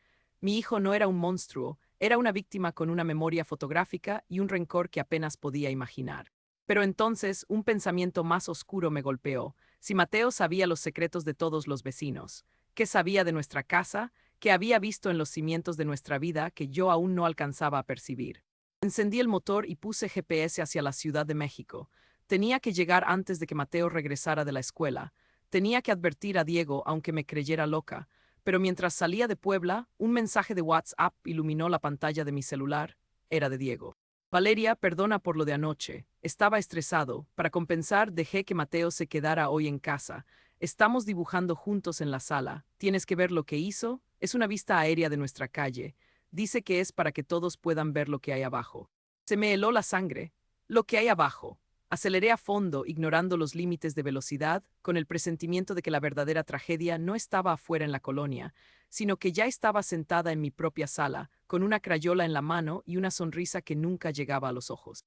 Mi hijo no era un monstruo, era una víctima con una memoria fotográfica y un rencor que apenas podía imaginar. Pero entonces un pensamiento más oscuro me golpeó. Si Mateo sabía los secretos de todos los vecinos, qué sabía de nuestra casa, qué había visto en los cimientos de nuestra vida que yo aún no alcanzaba a percibir. Encendí el motor y puse GPS hacia la Ciudad de México. Tenía que llegar antes de que Mateo regresara de la escuela. Tenía que advertir a Diego aunque me creyera loca. Pero mientras salía de Puebla, un mensaje de WhatsApp iluminó la pantalla de mi celular. Era de Diego. Valeria, perdona por lo de anoche. Estaba estresado. Para compensar, dejé que Mateo se quedara hoy en casa. Estamos dibujando juntos en la sala. ¿Tienes que ver lo que hizo? Es una vista aérea de nuestra calle. Dice que es para que todos puedan ver lo que hay abajo. Se me heló la sangre. Lo que hay abajo. Aceleré a fondo, ignorando los límites de velocidad, con el presentimiento de que la verdadera tragedia no estaba afuera en la colonia, sino que ya estaba sentada en mi propia sala, con una crayola en la mano y una sonrisa que nunca llegaba a los ojos.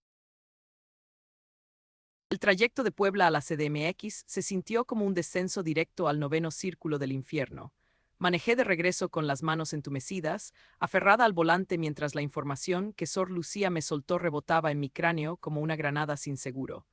El trayecto de Puebla a la CDMX se sintió como un descenso directo al noveno círculo del infierno. Manejé de regreso con las manos entumecidas, aferrada al volante mientras la información que Sor Lucía me soltó rebotaba en mi cráneo como una granada sin seguro.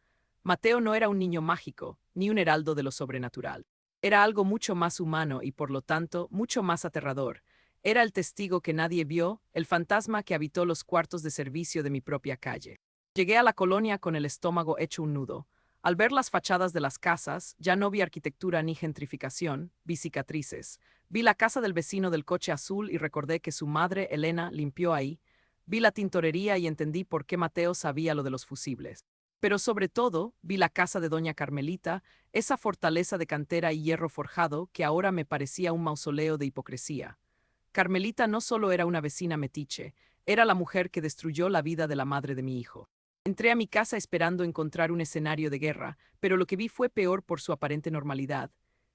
Mateo no era un niño mágico, ni un heraldo de lo sobrenatural. Era algo mucho más humano y, por lo tanto, mucho más aterrador. Era el testigo que nadie vio, el fantasma que habitó los cuartos de servicio de mi propia calle. Llegué a la colonia con el estómago hecho un nudo. Al ver las fachadas de las casas, ya no vi arquitectura ni gentrificación, vi cicatrices. Vi la casa del vecino del coche azul y recordé que su madre, Elena, limpió ahí. Vi la tintorería y entendí por qué Mateo sabía lo de los fusibles. Pero sobre todo, vi la casa de doña Carmelita, esa fortaleza de cantera y hierro forjado que ahora me parecía un mausoleo de hipocresía. Carmelita no solo era una vecina metiche, era la mujer que destruyó la vida de la madre de mi hijo. Entré a mi casa esperando encontrar un escenario de guerra, pero lo que vi fue peor por su aparente normalidad.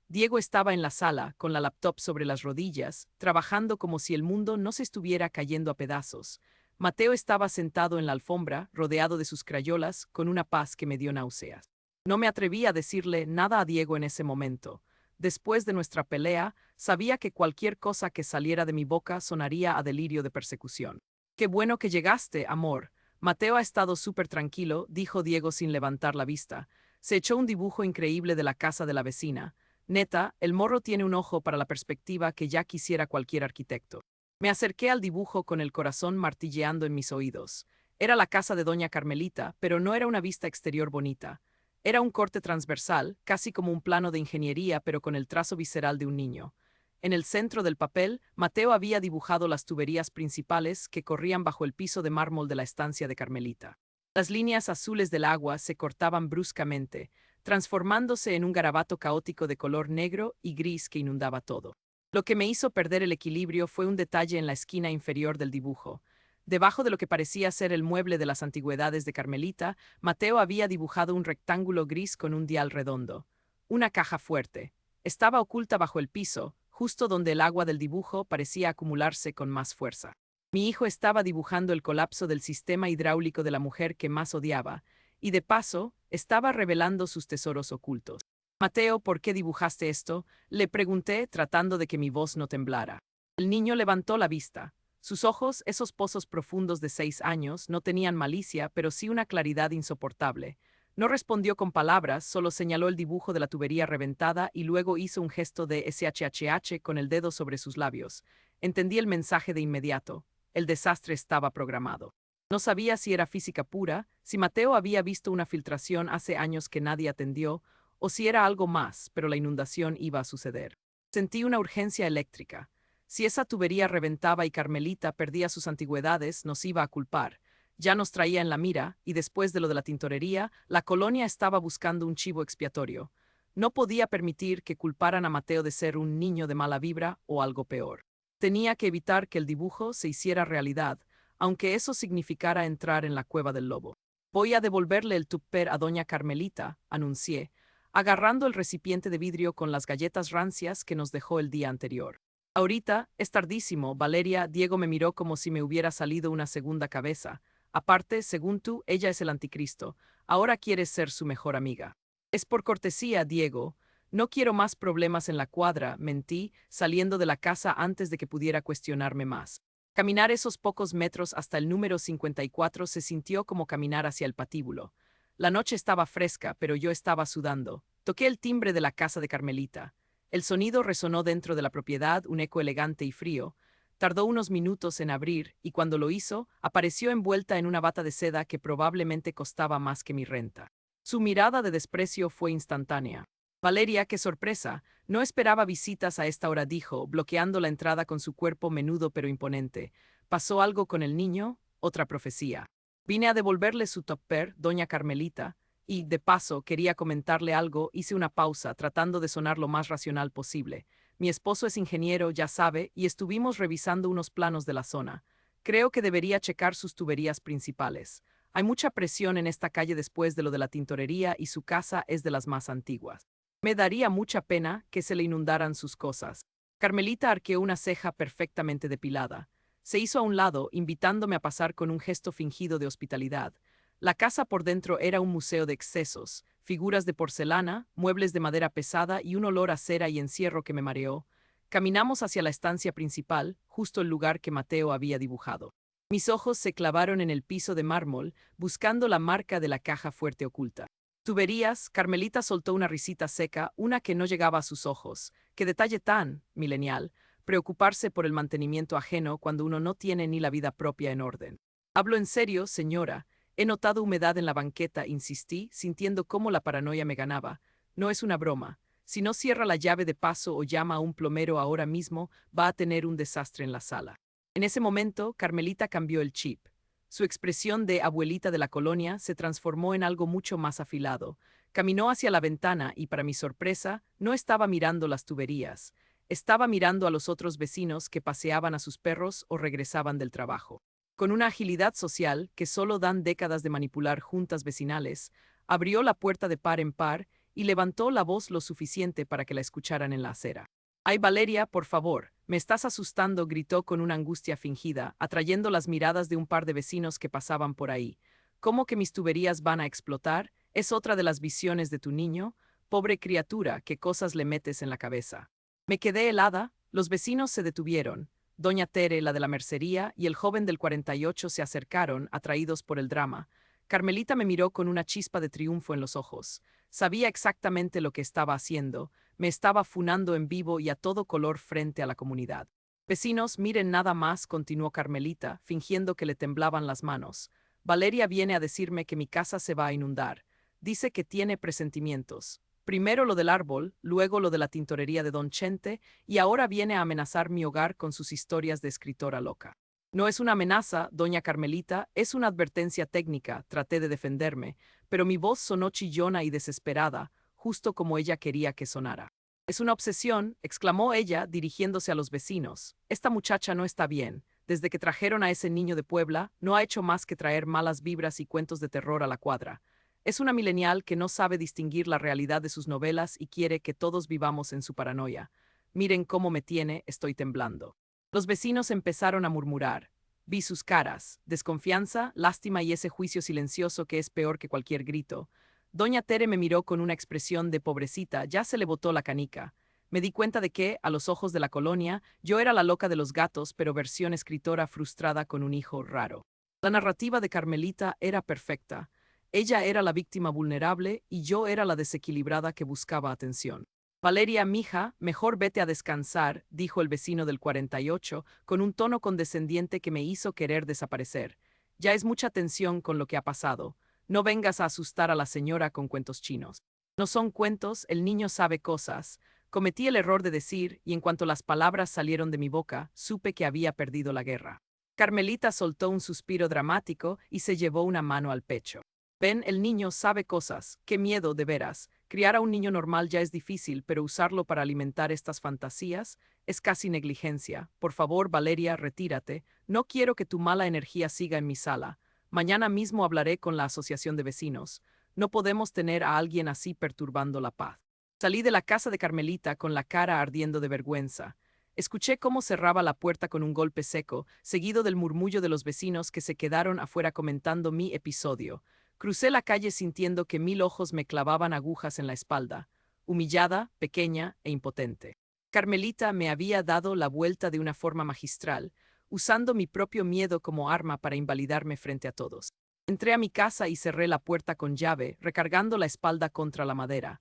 Diego estaba en la sala, con la laptop sobre las rodillas, trabajando como si el mundo no se estuviera cayendo a pedazos. Mateo estaba sentado en la alfombra, rodeado de sus crayolas, con una paz que me dio náuseas. No me atreví a decirle nada a Diego en ese momento. Después de nuestra pelea, sabía que cualquier cosa que saliera de mi boca sonaría a delirio de persecución. Qué bueno que llegaste, amor. Mateo ha estado súper tranquilo, dijo Diego sin levantar la vista. Se echó un dibujo increíble de la casa de la vecina. Neta, el morro tiene un ojo para la perspectiva que ya quisiera cualquier arquitecto. Me acerqué al dibujo con el corazón martilleando en mis oídos. Era la casa de doña Carmelita, pero no era una vista exterior bonita. Era un corte transversal, casi como un plano de ingeniería, pero con el trazo visceral de un niño. En el centro del papel, Mateo había dibujado las tuberías principales que corrían bajo el piso de mármol de la estancia de Carmelita. Las líneas azules del agua se cortaban bruscamente, transformándose en un garabato caótico de color negro y gris que inundaba todo. Lo que me hizo perder el equilibrio fue un detalle en la esquina inferior del dibujo. Debajo de lo que parecía ser el mueble de las antigüedades de Carmelita, Mateo había dibujado un rectángulo gris con un dial redondo. Una caja fuerte. Estaba oculta bajo el piso, justo donde el agua del dibujo parecía acumularse con más fuerza. Mi hijo estaba dibujando el colapso del sistema hidráulico de la mujer que más odiaba, y de paso, estaba revelando sus tesoros ocultos. Mateo, ¿por qué dibujaste esto?, le pregunté, tratando de que mi voz no temblara. El niño levantó la vista. Sus ojos, esos pozos profundos de 6 años, no tenían malicia, pero sí una claridad insoportable. No respondió con palabras, solo señaló el dibujo de la tubería reventada y luego hizo un gesto de SHHH con el dedo sobre sus labios. Entendí el mensaje de inmediato. El desastre estaba programado. No sabía si era física pura, si Mateo había visto una filtración hace años que nadie atendió, o si era algo más, pero la inundación iba a suceder. Sentí una urgencia eléctrica. Si esa tubería reventaba y Carmelita perdía sus antigüedades, nos iba a culpar. Ya nos traía en la mira, y después de lo de la tintorería, la colonia estaba buscando un chivo expiatorio. No podía permitir que culparan a Mateo de ser un niño de mala vibra o algo peor. Tenía que evitar que el dibujo se hiciera realidad, aunque eso significara entrar en la cueva del lobo. Voy a devolverle el tupper a doña Carmelita, anuncié, agarrando el recipiente de vidrio con las galletas rancias que nos dejó el día anterior. Ahorita, es tardísimo, Valeria. Diego me miró como si me hubiera salido una segunda cabeza. Aparte, según tú, ella es el anticristo. Ahora quieres ser su mejor amiga. Es por cortesía, Diego. No quiero más problemas en la cuadra, mentí, saliendo de la casa antes de que pudiera cuestionarme más. Caminar esos pocos metros hasta el número 54 se sintió como caminar hacia el patíbulo. La noche estaba fresca, pero yo estaba sudando. Toqué el timbre de la casa de Carmelita. El sonido resonó dentro de la propiedad, un eco elegante y frío. Tardó unos minutos en abrir, y cuando lo hizo, apareció envuelta en una bata de seda que probablemente costaba más que mi renta. Su mirada de desprecio fue instantánea. Valeria, qué sorpresa. No esperaba visitas a esta hora, dijo, bloqueando la entrada con su cuerpo menudo pero imponente. ¿Pasó algo con el niño? Otra profecía. Vine a devolverle su tupper, doña Carmelita, y, de paso, quería comentarle algo. Hice una pausa, tratando de sonar lo más racional posible. Mi esposo es ingeniero, ya sabe, y estuvimos revisando unos planos de la zona. Creo que debería checar sus tuberías principales. Hay mucha presión en esta calle después de lo de la tintorería y su casa es de las más antiguas. Me daría mucha pena que se le inundaran sus cosas. Carmelita arqueó una ceja perfectamente depilada. Se hizo a un lado, invitándome a pasar con un gesto fingido de hospitalidad. La casa por dentro era un museo de excesos, figuras de porcelana, muebles de madera pesada y un olor a cera y encierro que me mareó. Caminamos hacia la estancia principal, justo el lugar que Mateo había dibujado. Mis ojos se clavaron en el piso de mármol, buscando la marca de la caja fuerte oculta. Tuberías, Carmelita soltó una risita seca, una que no llegaba a sus ojos. Qué detalle tan milenial, preocuparse por el mantenimiento ajeno cuando uno no tiene ni la vida propia en orden. Hablo en serio, señora. He notado humedad en la banqueta, insistí, sintiendo cómo la paranoia me ganaba. No es una broma. Si no cierra la llave de paso o llama a un plomero ahora mismo, va a tener un desastre en la sala. En ese momento, Carmelita cambió el chip. Su expresión de abuelita de la colonia se transformó en algo mucho más afilado. Caminó hacia la ventana y, para mi sorpresa, no estaba mirando las tuberías. Estaba mirando a los otros vecinos que paseaban a sus perros o regresaban del trabajo. Con una agilidad social que solo dan décadas de manipular juntas vecinales, abrió la puerta de par en par y levantó la voz lo suficiente para que la escucharan en la acera. «Ay, Valeria, por favor, me estás asustando», gritó con una angustia fingida, atrayendo las miradas de un par de vecinos que pasaban por ahí. «¿Cómo que mis tuberías van a explotar? ¿Es otra de las visiones de tu niño? Pobre criatura, ¿qué cosas le metes en la cabeza?» Me quedé helada, los vecinos se detuvieron. Doña Tere, la de la mercería, y el joven del 48 se acercaron, atraídos por el drama. Carmelita me miró con una chispa de triunfo en los ojos. Sabía exactamente lo que estaba haciendo. Me estaba funando en vivo y a todo color frente a la comunidad. «Vecinos, miren nada más», continuó Carmelita, fingiendo que le temblaban las manos. «Valeria viene a decirme que mi casa se va a inundar. Dice que tiene presentimientos. Primero lo del árbol, luego lo de la tintorería de Don Chente, y ahora viene a amenazar mi hogar con sus historias de escritora loca». «No es una amenaza, doña Carmelita, es una advertencia técnica», traté de defenderme, pero mi voz sonó chillona y desesperada, justo como ella quería que sonara. «Es una obsesión», exclamó ella, dirigiéndose a los vecinos. «Esta muchacha no está bien. Desde que trajeron a ese niño de Puebla, no ha hecho más que traer malas vibras y cuentos de terror a la cuadra. Es una millennial que no sabe distinguir la realidad de sus novelas y quiere que todos vivamos en su paranoia. Miren cómo me tiene, estoy temblando». Los vecinos empezaron a murmurar. Vi sus caras, desconfianza, lástima y ese juicio silencioso que es peor que cualquier grito. Doña Tere me miró con una expresión de pobrecita, ya se le botó la canica. Me di cuenta de que, a los ojos de la colonia, yo era la loca de los gatos, pero versión escritora frustrada con un hijo raro. La narrativa de Carmelita era perfecta. Ella era la víctima vulnerable y yo era la desequilibrada que buscaba atención. «Valeria, mija, mejor vete a descansar», dijo el vecino del 48, con un tono condescendiente que me hizo querer desaparecer. «Ya es mucha tensión con lo que ha pasado. No vengas a asustar a la señora con cuentos chinos. No son cuentos, el niño sabe cosas». Cometí el error de decir, y en cuanto las palabras salieron de mi boca, supe que había perdido la guerra. Carmelita soltó un suspiro dramático y se llevó una mano al pecho. «Ven, el niño sabe cosas. Qué miedo, de veras. Criar a un niño normal ya es difícil, pero usarlo para alimentar estas fantasías es casi negligencia. Por favor, Valeria, retírate. No quiero que tu mala energía siga en mi sala. Mañana mismo hablaré con la asociación de vecinos. No podemos tener a alguien así perturbando la paz». Salí de la casa de Carmelita con la cara ardiendo de vergüenza. Escuché cómo cerraba la puerta con un golpe seco, seguido del murmullo de los vecinos que se quedaron afuera comentando mi episodio. Crucé la calle sintiendo que 1000 ojos me clavaban agujas en la espalda, humillada, pequeña e impotente. Carmelita me había dado la vuelta de una forma magistral, usando mi propio miedo como arma para invalidarme frente a todos. Entré a mi casa y cerré la puerta con llave, recargando la espalda contra la madera.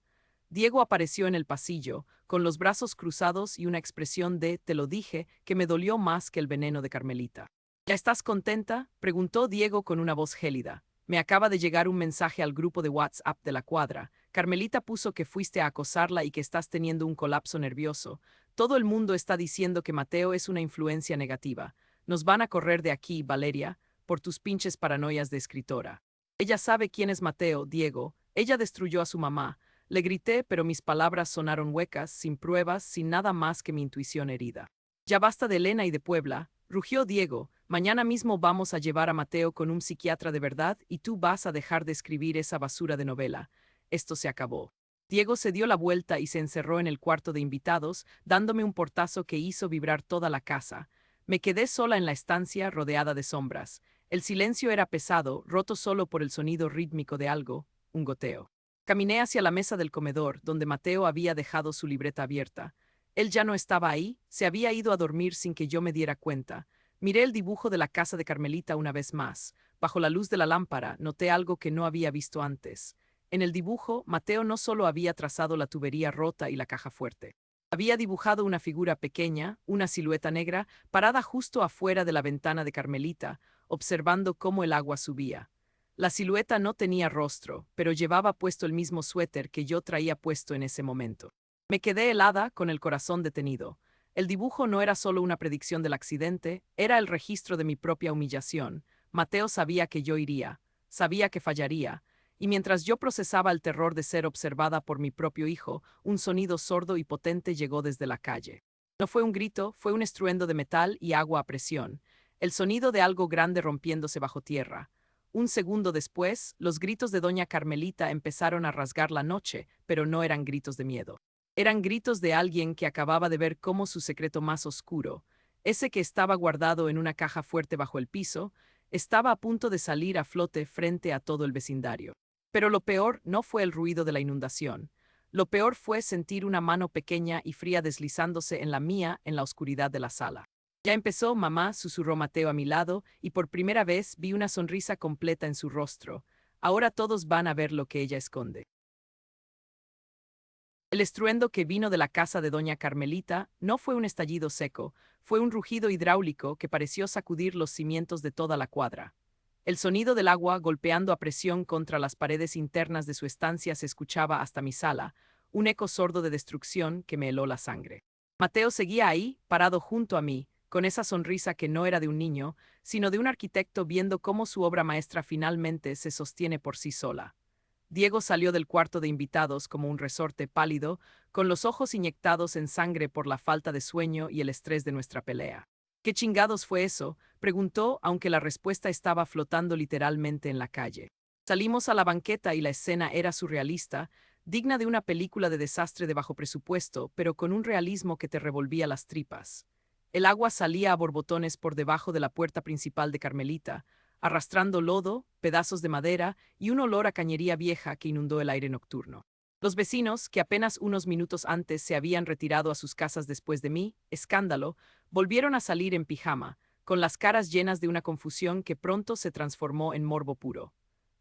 Diego apareció en el pasillo, con los brazos cruzados y una expresión de «te lo dije» que me dolió más que el veneno de Carmelita. ¿Ya estás contenta?, preguntó Diego con una voz gélida. Me acaba de llegar un mensaje al grupo de WhatsApp de la cuadra. Carmelita puso que fuiste a acosarla y que estás teniendo un colapso nervioso. Todo el mundo está diciendo que Mateo es una influencia negativa. Nos van a correr de aquí, Valeria, por tus pinches paranoias de escritora. Ella sabe quién es Mateo, Diego. Ella destruyó a su mamá. Le grité, pero mis palabras sonaron huecas, sin pruebas, sin nada más que mi intuición herida. Ya basta de Elena y de Puebla, rugió Diego. Mañana mismo vamos a llevar a Mateo con un psiquiatra de verdad y tú vas a dejar de escribir esa basura de novela. Esto se acabó. Diego se dio la vuelta y se encerró en el cuarto de invitados, dándome un portazo que hizo vibrar toda la casa. Me quedé sola en la estancia, rodeada de sombras. El silencio era pesado, roto solo por el sonido rítmico de algo, un goteo. Caminé hacia la mesa del comedor, donde Mateo había dejado su libreta abierta. Él ya no estaba ahí, se había ido a dormir sin que yo me diera cuenta. Miré el dibujo de la casa de Carmelita una vez más. Bajo la luz de la lámpara, noté algo que no había visto antes. En el dibujo, Mateo no solo había trazado la tubería rota y la caja fuerte. Había dibujado una figura pequeña, una silueta negra, parada justo afuera de la ventana de Carmelita, observando cómo el agua subía. La silueta no tenía rostro, pero llevaba puesto el mismo suéter que yo traía puesto en ese momento. Me quedé helada, con el corazón detenido. El dibujo no era solo una predicción del accidente, era el registro de mi propia humillación. Mateo sabía que yo iría, sabía que fallaría, y mientras yo procesaba el terror de ser observada por mi propio hijo, un sonido sordo y potente llegó desde la calle. No fue un grito, fue un estruendo de metal y agua a presión, el sonido de algo grande rompiéndose bajo tierra. Un segundo después, los gritos de doña Carmelita empezaron a rasgar la noche, pero no eran gritos de miedo. Eran gritos de alguien que acababa de ver cómo su secreto más oscuro, ese que estaba guardado en una caja fuerte bajo el piso, estaba a punto de salir a flote frente a todo el vecindario. Pero lo peor no fue el ruido de la inundación. Lo peor fue sentir una mano pequeña y fría deslizándose en la mía en la oscuridad de la sala. Ya empezó, mamá, susurró Mateo a mi lado, y por primera vez vi una sonrisa completa en su rostro. Ahora todos van a ver lo que ella esconde. El estruendo que vino de la casa de doña Carmelita no fue un estallido seco, fue un rugido hidráulico que pareció sacudir los cimientos de toda la cuadra. El sonido del agua golpeando a presión contra las paredes internas de su estancia se escuchaba hasta mi sala, un eco sordo de destrucción que me heló la sangre. Mateo seguía ahí, parado junto a mí, con esa sonrisa que no era de un niño, sino de un arquitecto viendo cómo su obra maestra finalmente se sostiene por sí sola. Diego salió del cuarto de invitados como un resorte pálido, con los ojos inyectados en sangre por la falta de sueño y el estrés de nuestra pelea. ¿Qué chingados fue eso?, preguntó, aunque la respuesta estaba flotando literalmente en la calle. Salimos a la banqueta y la escena era surrealista, digna de una película de desastre de bajo presupuesto, pero con un realismo que te revolvía las tripas. El agua salía a borbotones por debajo de la puerta principal de Carmelita, arrastrando lodo, pedazos de madera y un olor a cañería vieja que inundó el aire nocturno. Los vecinos, que apenas unos minutos antes se habían retirado a sus casas después de mí, escándalo, volvieron a salir en pijama, con las caras llenas de una confusión que pronto se transformó en morbo puro.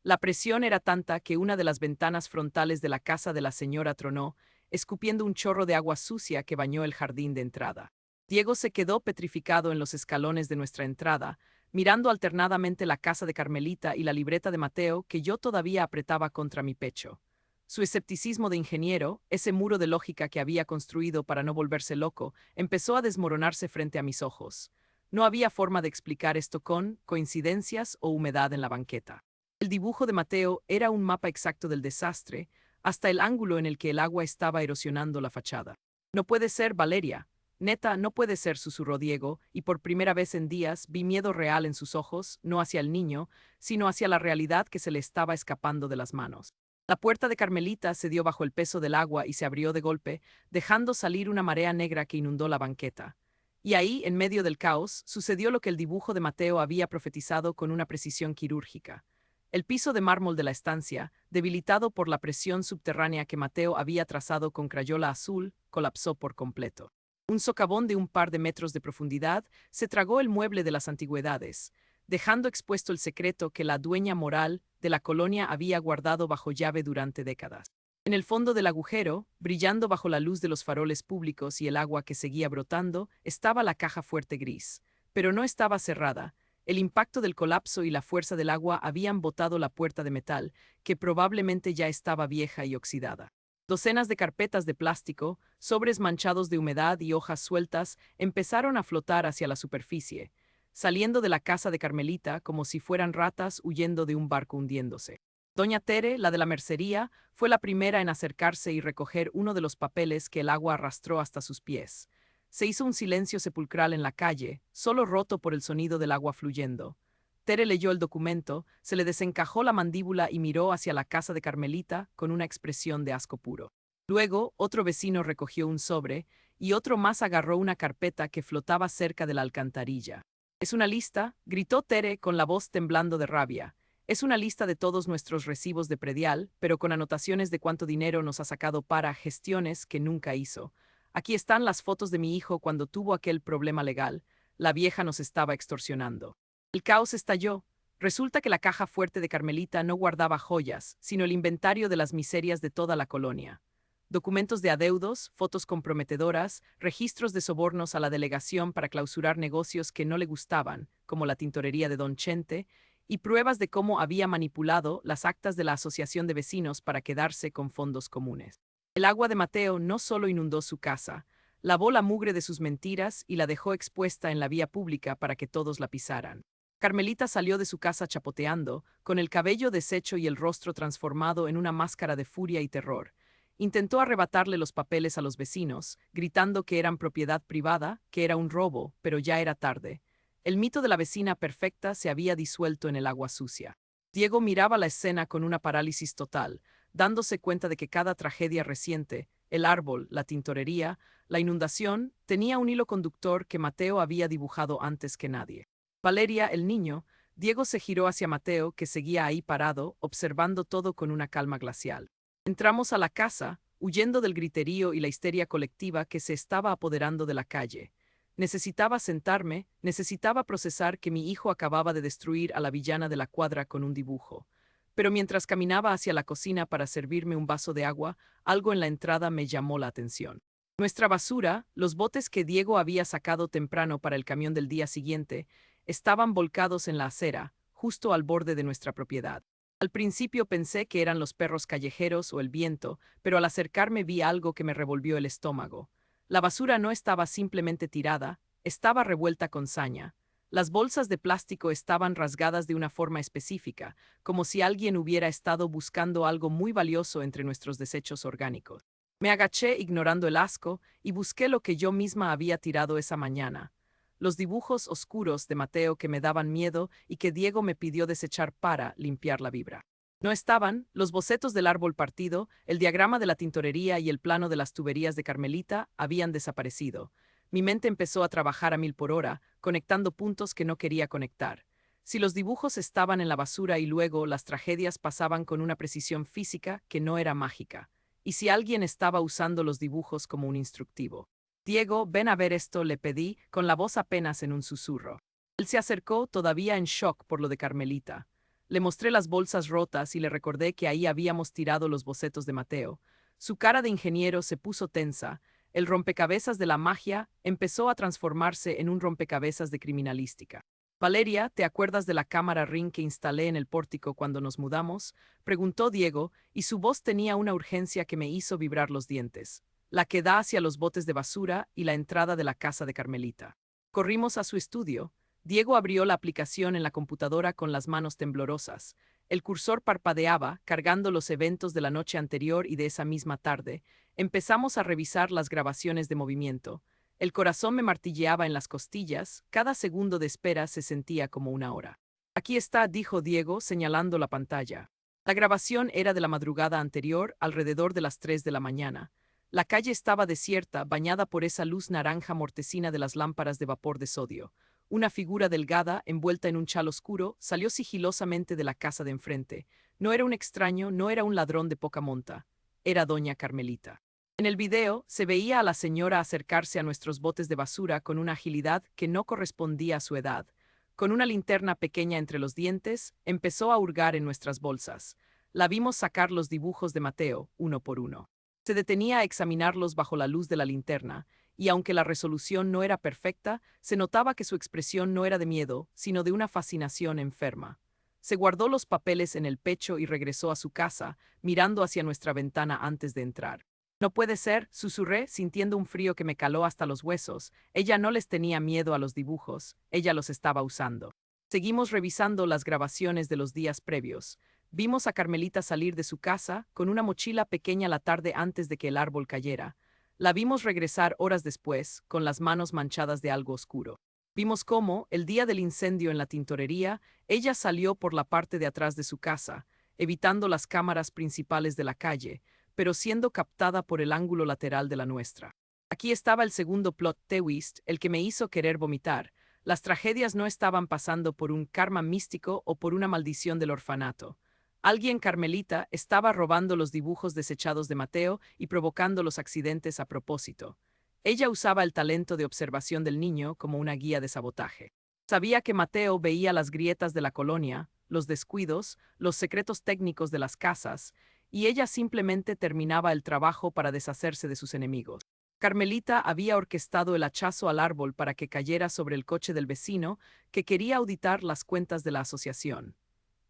La presión era tanta que una de las ventanas frontales de la casa de la señora tronó, escupiendo un chorro de agua sucia que bañó el jardín de entrada. Diego se quedó petrificado en los escalones de nuestra entrada, mirando alternadamente la casa de Carmelita y la libreta de Mateo que yo todavía apretaba contra mi pecho. Su escepticismo de ingeniero, ese muro de lógica que había construido para no volverse loco, empezó a desmoronarse frente a mis ojos. No había forma de explicar esto con coincidencias o humedad en la banqueta. El dibujo de Mateo era un mapa exacto del desastre, hasta el ángulo en el que el agua estaba erosionando la fachada. No puede ser, Valeria. Neta, no puede ser, susurró Diego, y por primera vez en días vi miedo real en sus ojos, no hacia el niño, sino hacia la realidad que se le estaba escapando de las manos. La puerta de Carmelita se dio bajo el peso del agua y se abrió de golpe, dejando salir una marea negra que inundó la banqueta. Y ahí, en medio del caos, sucedió lo que el dibujo de Mateo había profetizado con una precisión quirúrgica. El piso de mármol de la estancia, debilitado por la presión subterránea que Mateo había trazado con crayola azul, colapsó por completo. Un socavón de un par de metros de profundidad se tragó el mueble de las antigüedades. dejando expuesto el secreto que la dueña moral de la colonia había guardado bajo llave durante décadas. En el fondo del agujero, brillando bajo la luz de los faroles públicos y el agua que seguía brotando, estaba la caja fuerte gris. Pero no estaba cerrada. El impacto del colapso y la fuerza del agua habían botado la puerta de metal, que probablemente ya estaba vieja y oxidada. Docenas de carpetas de plástico, sobres manchados de humedad y hojas sueltas empezaron a flotar hacia la superficie, saliendo de la casa de Carmelita como si fueran ratas huyendo de un barco hundiéndose. Doña Tere, la de la mercería, fue la primera en acercarse y recoger uno de los papeles que el agua arrastró hasta sus pies. Se hizo un silencio sepulcral en la calle, solo roto por el sonido del agua fluyendo. Tere leyó el documento, se le desencajó la mandíbula y miró hacia la casa de Carmelita con una expresión de asco puro. Luego, otro vecino recogió un sobre y otro más agarró una carpeta que flotaba cerca de la alcantarilla. «¿Es una lista?», gritó Tere con la voz temblando de rabia. «Es una lista de todos nuestros recibos de predial, pero con anotaciones de cuánto dinero nos ha sacado para gestiones que nunca hizo. Aquí están las fotos de mi hijo cuando tuvo aquel problema legal. La vieja nos estaba extorsionando». El caos estalló. Resulta que la caja fuerte de Carmelita no guardaba joyas, sino el inventario de las miserias de toda la colonia. Documentos de adeudos, fotos comprometedoras, registros de sobornos a la delegación para clausurar negocios que no le gustaban, como la tintorería de Don Chente, y pruebas de cómo había manipulado las actas de la Asociación de Vecinos para quedarse con fondos comunes. El agua de Mateo no solo inundó su casa, lavó la mugre de sus mentiras y la dejó expuesta en la vía pública para que todos la pisaran. Carmelita salió de su casa chapoteando, con el cabello deshecho y el rostro transformado en una máscara de furia y terror. Intentó arrebatarle los papeles a los vecinos, gritando que eran propiedad privada, que era un robo, pero ya era tarde. El mito de la vecina perfecta se había disuelto en el agua sucia. Diego miraba la escena con una parálisis total, dándose cuenta de que cada tragedia reciente, el árbol, la tintorería, la inundación, tenía un hilo conductor que Mateo había dibujado antes que nadie. Valeria, el niño, Diego se giró hacia Mateo, que seguía ahí parado, observando todo con una calma glacial. Entramos a la casa, huyendo del griterío y la histeria colectiva que se estaba apoderando de la calle. Necesitaba sentarme, necesitaba procesar que mi hijo acababa de destruir a la villana de la cuadra con un dibujo. Pero mientras caminaba hacia la cocina para servirme un vaso de agua, algo en la entrada me llamó la atención. Nuestra basura, los botes que Diego había sacado temprano para el camión del día siguiente, estaban volcados en la acera, justo al borde de nuestra propiedad. Al principio pensé que eran los perros callejeros o el viento, pero al acercarme vi algo que me revolvió el estómago. La basura no estaba simplemente tirada, estaba revuelta con saña. Las bolsas de plástico estaban rasgadas de una forma específica, como si alguien hubiera estado buscando algo muy valioso entre nuestros desechos orgánicos. Me agaché ignorando el asco y busqué lo que yo misma había tirado esa mañana. Los dibujos oscuros de Mateo que me daban miedo y que Diego me pidió desechar para limpiar la vibra. No estaban los bocetos del árbol partido, el diagrama de la tintorería y el plano de las tuberías de Carmelita habían desaparecido. Mi mente empezó a trabajar a 1000 por hora, conectando puntos que no quería conectar. Si los dibujos estaban en la basura y luego las tragedias pasaban con una precisión física que no era mágica. Y si alguien estaba usando los dibujos como un instructivo. «Diego, ven a ver esto», le pedí, con la voz apenas en un susurro. Él se acercó, todavía en shock por lo de Carmelita. Le mostré las bolsas rotas y le recordé que ahí habíamos tirado los bocetos de Mateo. Su cara de ingeniero se puso tensa. El rompecabezas de la magia empezó a transformarse en un rompecabezas de criminalística. «Valeria, ¿te acuerdas de la cámara Ring que instalé en el pórtico cuando nos mudamos?», preguntó Diego, y su voz tenía una urgencia que me hizo vibrar los dientes. «La que da hacia los botes de basura y la entrada de la casa de Carmelita». Corrimos a su estudio. Diego abrió la aplicación en la computadora con las manos temblorosas. El cursor parpadeaba, cargando los eventos de la noche anterior y de esa misma tarde. Empezamos a revisar las grabaciones de movimiento. El corazón me martilleaba en las costillas, cada segundo de espera se sentía como una hora. «Aquí está», dijo Diego, señalando la pantalla. La grabación era de la madrugada anterior, alrededor de las 3 de la mañana. La calle estaba desierta, bañada por esa luz naranja mortecina de las lámparas de vapor de sodio. Una figura delgada, envuelta en un chal oscuro, salió sigilosamente de la casa de enfrente. No era un extraño, no era un ladrón de poca monta. Era doña Carmelita. En el video, se veía a la señora acercarse a nuestros botes de basura con una agilidad que no correspondía a su edad. Con una linterna pequeña entre los dientes, empezó a hurgar en nuestras bolsas. La vimos sacar los dibujos de Mateo, uno por uno. Se detenía a examinarlos bajo la luz de la linterna, y aunque la resolución no era perfecta, se notaba que su expresión no era de miedo, sino de una fascinación enferma. Se guardó los papeles en el pecho y regresó a su casa, mirando hacia nuestra ventana antes de entrar. No puede ser, susurré, sintiendo un frío que me caló hasta los huesos. Ella no les tenía miedo a los dibujos, ella los estaba usando. Seguimos revisando las grabaciones de los días previos. Vimos a Carmelita salir de su casa con una mochila pequeña la tarde antes de que el árbol cayera. La vimos regresar horas después, con las manos manchadas de algo oscuro. Vimos cómo, el día del incendio en la tintorería, ella salió por la parte de atrás de su casa, evitando las cámaras principales de la calle, pero siendo captada por el ángulo lateral de la nuestra. Aquí estaba el segundo plot twist, el que me hizo querer vomitar. Las tragedias no estaban pasando por un karma místico o por una maldición del orfanato. Alguien, Carmelita, estaba robando los dibujos desechados de Mateo y provocando los accidentes a propósito. Ella usaba el talento de observación del niño como una guía de sabotaje. Sabía que Mateo veía las grietas de la colonia, los descuidos, los secretos técnicos de las casas, y ella simplemente terminaba el trabajo para deshacerse de sus enemigos. Carmelita había orquestado el hachazo al árbol para que cayera sobre el coche del vecino que quería auditar las cuentas de la asociación.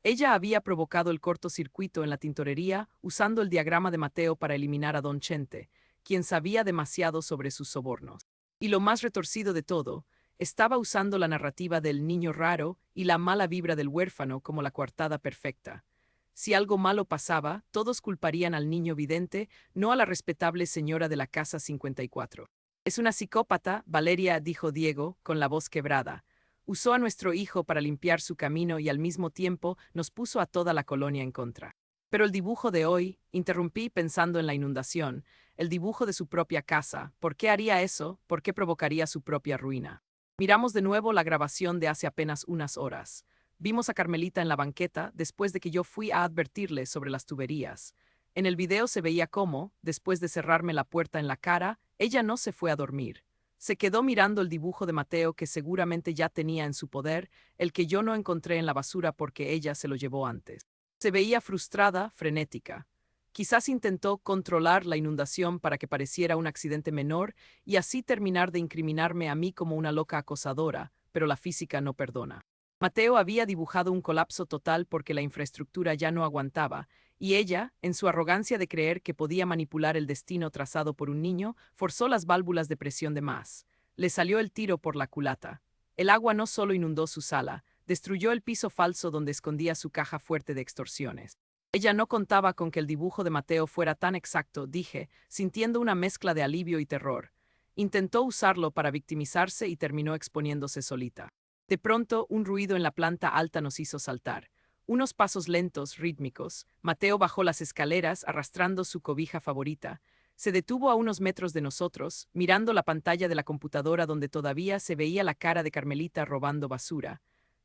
Ella había provocado el cortocircuito en la tintorería usando el diagrama de Mateo para eliminar a Don Chente, quien sabía demasiado sobre sus sobornos. Y lo más retorcido de todo, estaba usando la narrativa del niño raro y la mala vibra del huérfano como la coartada perfecta. Si algo malo pasaba, todos culparían al niño vidente, no a la respetable señora de la casa 54. Es una psicópata, Valeria, dijo Diego, con la voz quebrada. Usó a nuestro hijo para limpiar su camino y al mismo tiempo nos puso a toda la colonia en contra. Pero el dibujo de hoy, interrumpí pensando en la inundación, el dibujo de su propia casa, ¿por qué haría eso? ¿Por qué provocaría su propia ruina? Miramos de nuevo la grabación de hace apenas unas horas. Vimos a Carmelita en la banqueta después de que yo fui a advertirle sobre las tuberías. En el video se veía cómo, después de cerrarme la puerta en la cara, ella no se fue a dormir. Se quedó mirando el dibujo de Mateo que seguramente ya tenía en su poder, el que yo no encontré en la basura porque ella se lo llevó antes. Se veía frustrada, frenética. Quizás intentó controlar la inundación para que pareciera un accidente menor y así terminar de incriminarme a mí como una loca acosadora, pero la física no perdona. Mateo había dibujado un colapso total porque la infraestructura ya no aguantaba, y ella, en su arrogancia de creer que podía manipular el destino trazado por un niño, forzó las válvulas de presión de más. Le salió el tiro por la culata. El agua no solo inundó su sala, destruyó el piso falso donde escondía su caja fuerte de extorsiones. Ella no contaba con que el dibujo de Mateo fuera tan exacto, dije, sintiendo una mezcla de alivio y terror. Intentó usarlo para victimizarse y terminó exponiéndose solita. De pronto, un ruido en la planta alta nos hizo saltar. Unos pasos lentos, rítmicos. Mateo bajó las escaleras arrastrando su cobija favorita. Se detuvo a unos metros de nosotros, mirando la pantalla de la computadora donde todavía se veía la cara de Carmelita robando basura.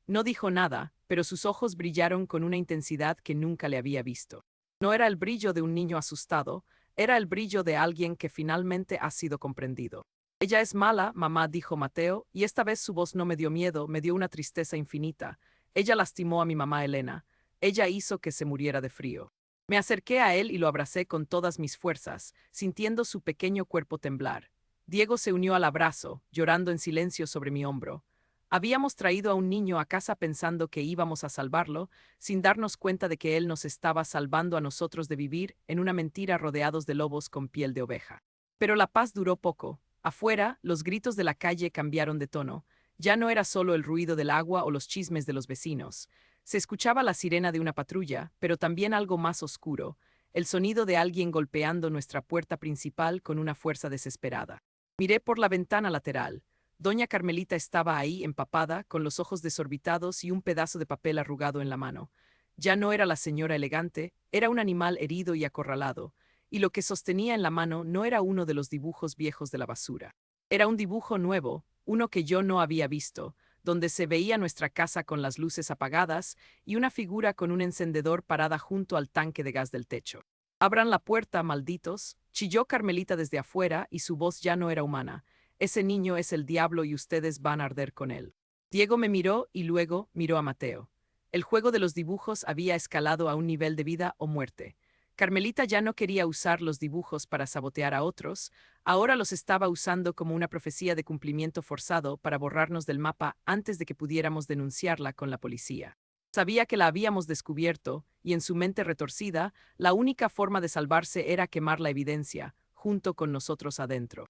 No dijo nada, pero sus ojos brillaron con una intensidad que nunca le había visto. No era el brillo de un niño asustado, era el brillo de alguien que finalmente ha sido comprendido. Ella es mala, mamá, dijo Mateo, y esta vez su voz no me dio miedo, me dio una tristeza infinita. Ella lastimó a mi mamá Elena. Ella hizo que se muriera de frío. Me acerqué a él y lo abracé con todas mis fuerzas, sintiendo su pequeño cuerpo temblar. Diego se unió al abrazo, llorando en silencio sobre mi hombro. Habíamos traído a un niño a casa pensando que íbamos a salvarlo, sin darnos cuenta de que él nos estaba salvando a nosotros de vivir en una mentira rodeados de lobos con piel de oveja. Pero la paz duró poco. Afuera, los gritos de la calle cambiaron de tono. Ya no era solo el ruido del agua o los chismes de los vecinos. Se escuchaba la sirena de una patrulla, pero también algo más oscuro, el sonido de alguien golpeando nuestra puerta principal con una fuerza desesperada. Miré por la ventana lateral. Doña Carmelita estaba ahí, empapada, con los ojos desorbitados y un pedazo de papel arrugado en la mano. Ya no era la señora elegante, era un animal herido y acorralado, y lo que sostenía en la mano no era uno de los dibujos viejos de la basura. Era un dibujo nuevo, uno que yo no había visto, donde se veía nuestra casa con las luces apagadas y una figura con un encendedor parada junto al tanque de gas del techo. «Abran la puerta, malditos», chilló Carmelita desde afuera y su voz ya no era humana. «Ese niño es el diablo y ustedes van a arder con él». Diego me miró y luego miró a Mateo. El juego de los dibujos había escalado a un nivel de vida o muerte. Carmelita ya no quería usar los dibujos para sabotear a otros, ahora los estaba usando como una profecía de cumplimiento forzado para borrarnos del mapa antes de que pudiéramos denunciarla con la policía. Sabía que la habíamos descubierto, y en su mente retorcida, la única forma de salvarse era quemar la evidencia, junto con nosotros adentro.